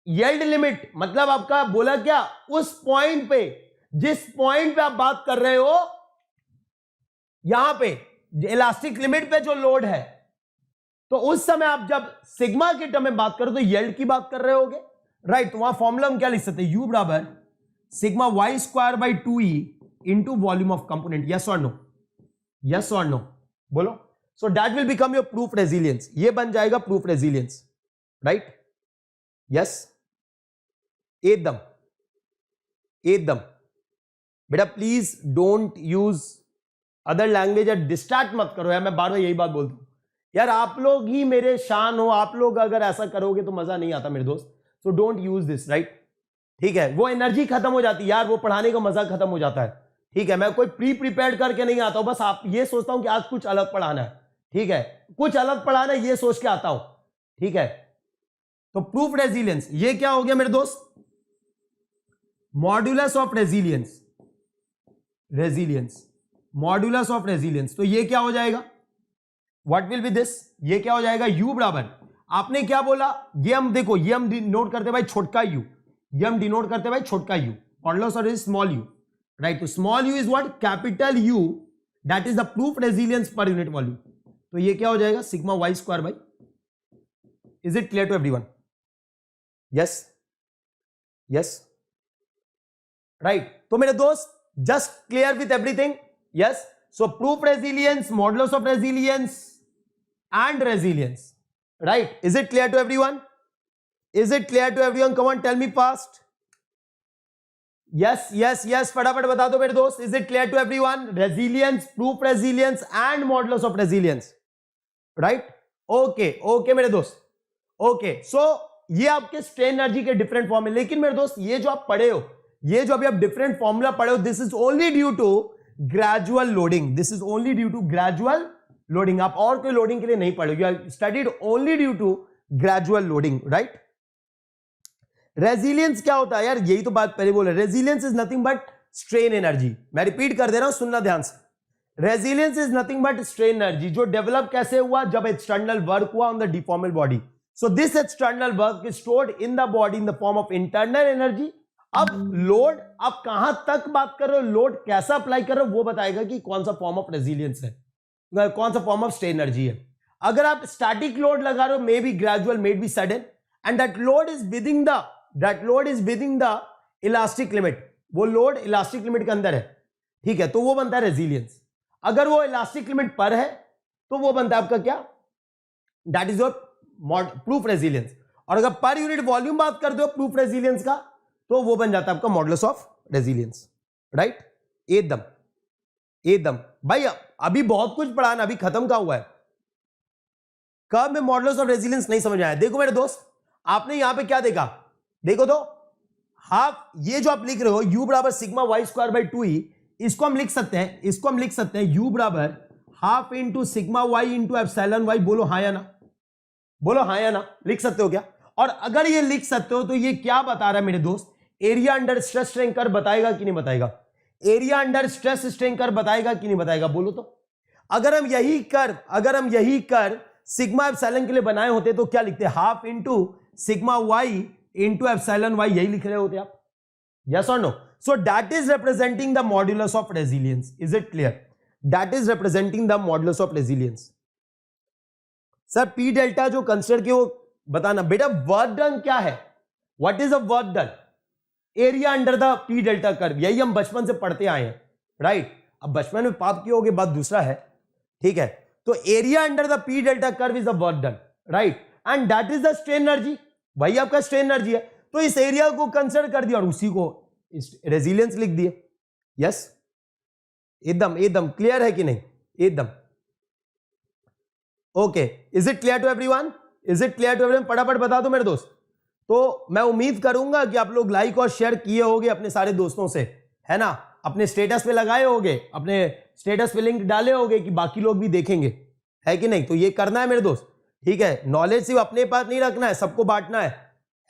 Speaker 1: यील्ड लिमिट मतलब आपका बोला क्या, उस पॉइंट पे, जिस पॉइंट पे आप बात कर रहे हो, यहां पे इलास्टिक लिमिट पे जो लोड है, तो उस समय आप जब सिग्मा के टर्म में बात करो तो यील्ड की बात कर रहे होगे, राइट? तो वहां फॉर्मूला हम क्या लिख सकते हैं? यू बराबर sigma Y square by 2e into volume of component, yes और नो? यस और नो बोलो। So that will become your proof resilience, ये बन जाएगा प्रूफ रेजिलियंस, राइट? यस, एकदम बेटा, please don't use other language, distract मत करो यार, मैं बार बार यही बात बोलता हूं यार, आप लोग ही मेरे शान हो, आप लोग अगर ऐसा करोगे तो मजा नहीं आता मेरे दोस्त, so don't use this, right? ठीक है, वो एनर्जी खत्म हो जाती है यार, वो पढ़ाने का मजा खत्म हो जाता है, ठीक है? मैं कोई प्रिपेयर्ड करके नहीं आता हूं, बस आप ये सोचता हूं कि आज कुछ अलग पढ़ाना है, ठीक है? कुछ अलग पढ़ाना है ये सोच के आता हूं, ठीक है? तो प्रूफ रेजिलियंस ये क्या हो गया मेरे दोस्त? Modulus of resilience, modulus of resilience, तो ये क्या हो जाएगा? What will B this? ये क्या हो जाएगा? यू बराबर, आपने क्या बोला? ये हम देखो, ये हम डिनोट करते भाई छोटका यू, ये हम डिनोट करते भाई छोटका U, modulus of small U, right? तो small U is what? Capital U, that is the proof resilience per unit volume. तो ये क्या हो जाएगा? Sigma Y square by, is it clear to everyone? Yes, right? तो मेरे दोस्त just clear with everything, yes? So proof resilience, modulus of resilience and resilience, right? Is it clear to everyone? Come on, tell me fast. Yes, फटाफट बता दो मेरे दोस्त. Is it clear to everyone? Resilience, proof resilience and modulus of resilience, right? Okay मेरे दोस्त, okay. So ये आपके स्ट्रेन एनर्जी के डिफरेंट फॉर्म है, लेकिन मेरे दोस्त ये जो आप पढ़े हो, ये जो अभी आप डिफरेंट फॉर्मूला पढ़े हो, this is only due to gradual loading, loading. आप और कोई लोडिंग के लिए नहीं पढ़े, you are studied only due to gradual loading, right? Resilience क्या होता है यार? यही तो बात पहले बोले, resilience is nothing but strain energy. मैं रिपीट कर दे रहा हूं, सुनना ध्यान से। Resilience is nothing but strain energy, जो डेवलप कैसे हुआ? जब एक्सटर्नल वर्क हुआ on the deformable body. So this external work is stored in the body in the form of internal energy. अब लोड, आप कहां तक बात कर रहे हो, लोड कैसा अप्लाई कर रहे हो, वो बताएगा कि कौन सा फॉर्म ऑफ रेजिलियंस है, कौन सा फॉर्म ऑफ स्ट्रेन एनर्जी है। अगर आप स्टैटिक लोड लगा रहे हो, may be gradual, may be sudden, and that load is within the elastic limit, वो लोड इलास्टिक लिमिट के अंदर है, ठीक है? तो वो बनता है रेजिलियंस। अगर वो इलास्टिक लिमिट पर है तो वो बनता है आपका क्या? That is your proof resilience. और अगर पर यूनिट वॉल्यूम बात करते हो प्रूफ रेजिलियंस का, तो वो बन जाता है आपका मॉडुलस ऑफ रेजिलियंस, राइट? एकदम भाई, अभी बहुत कुछ पढ़ाना, अभी खत्म का हुआ है। कब में मॉडुलस ऑफ रेजिलियंस नहीं समझ आया? देखो मेरे दोस्त, आपने यहां पे क्या देखा, देखो तो, हाफ, ये जो आप लिख रहे हो u बराबर sigma Y square by 2e, इसको हम लिख सकते हैं, u बराबर half into sigma Y into epsilon Y. बोलो हाँ या ना, लिख सकते हो क्या? और अगर ये लिख सकते हो तो ये क्या बता रहा है मेरे दोस्त? Area under stress strain curve बताएगा कि नहीं बताएगा? Area under stress strain curve बताएगा कि नहीं बताएगा? बोलो तो। अगर हम यही कर्व सिग्मा एप्सिलॉन के लिए बनाए होते तो क्या लिखते? Half into sigma Y into epsilon y, यही लिख रहे होते आप. Yes or no? So that is representing the modulus of resilience. Is it clear? That is representing the modulus of resilience. Sir P delta जो कंसिडर किए वो बताना. बेटा वर्क डन क्या है? What is a work done? Area under the P delta curve. यही हम बचपन से पढ़ते आए हैं, राइट? अब बचपन में पाप किए होगे, बात दूसरा है, ठीक है? तो area under the P delta curve is the work done, right? And that is the strain energy. वही आपका स्ट्रेन एनर्जी है. तो इस एरिया को कंसिडर कर दिया और उसी को रेजिलियंस लिख दिए. यस, एकदम एकदम क्लियर है कि नहीं? एकदम okay. Is it clear to everyone? Is it clear to everyone? फटाफट बता दो मेरे दोस्त. तो मैं उम्मीद करूंगा कि आप लोग लाइक और शेयर किए होंगे अपने सारे दोस्तों से, है ना? अपने स्टेटस पे लगाए होंगे, अपने स्टेटस पे लिंक डाले होंगे कि बाकी लोग भी देखेंगे, है कि नहीं? तो ये करना है मेरे दोस्त, ठीक है? नॉलेज सिर्फ अपने पास नहीं रखना है, सबको बांटना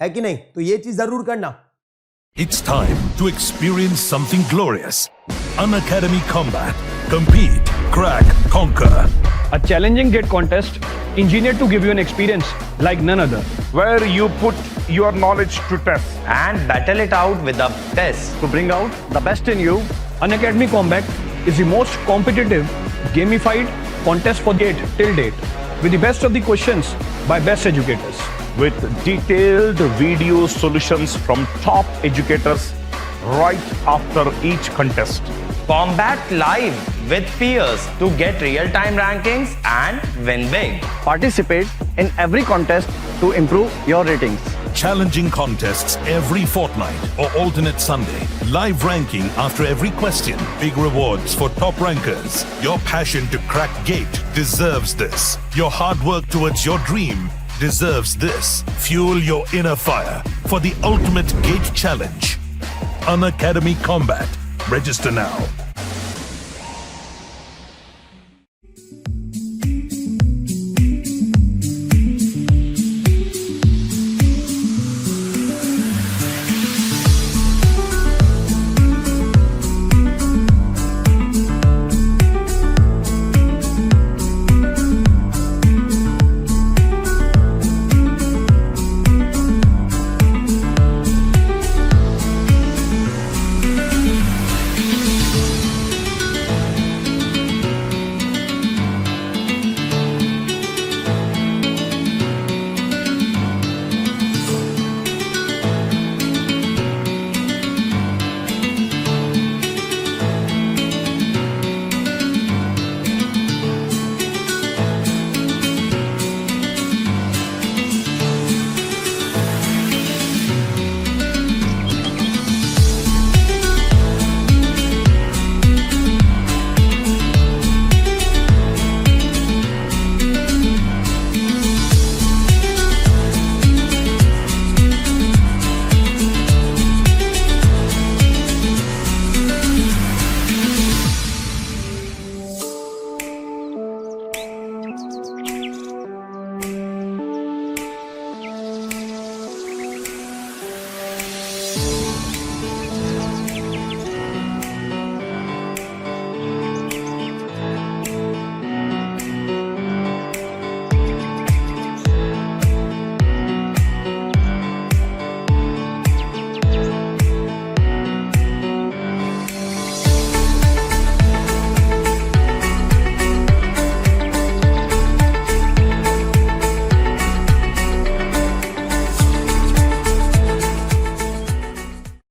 Speaker 1: है कि नहीं? तो ये चीज जरूर करना.
Speaker 2: It's time to experience something glorious. Unacademy Combat. Compete, crack, conquer.
Speaker 3: A challenging gate contest engineered to give you an experience like none other.
Speaker 4: Where you put your knowledge to test.
Speaker 5: and battle it out with the best.
Speaker 3: To bring out the best in you, Unacademy Combat is the most competitive, gamified contest for gate till date, with the best of the questions by best educators.
Speaker 4: With detailed video solutions from top educators right after each contest.
Speaker 5: Combat live with peers to get real-time rankings and win big.
Speaker 3: Participate in every contest to improve your ratings.
Speaker 2: Challenging contests every fortnight or alternate Sunday. Live ranking after every question. Big rewards for top rankers. Your passion to crack gate deserves this. Your hard work towards your dream deserves this. Fuel your inner fire for the ultimate gate challenge. Unacademy Combat. Register now.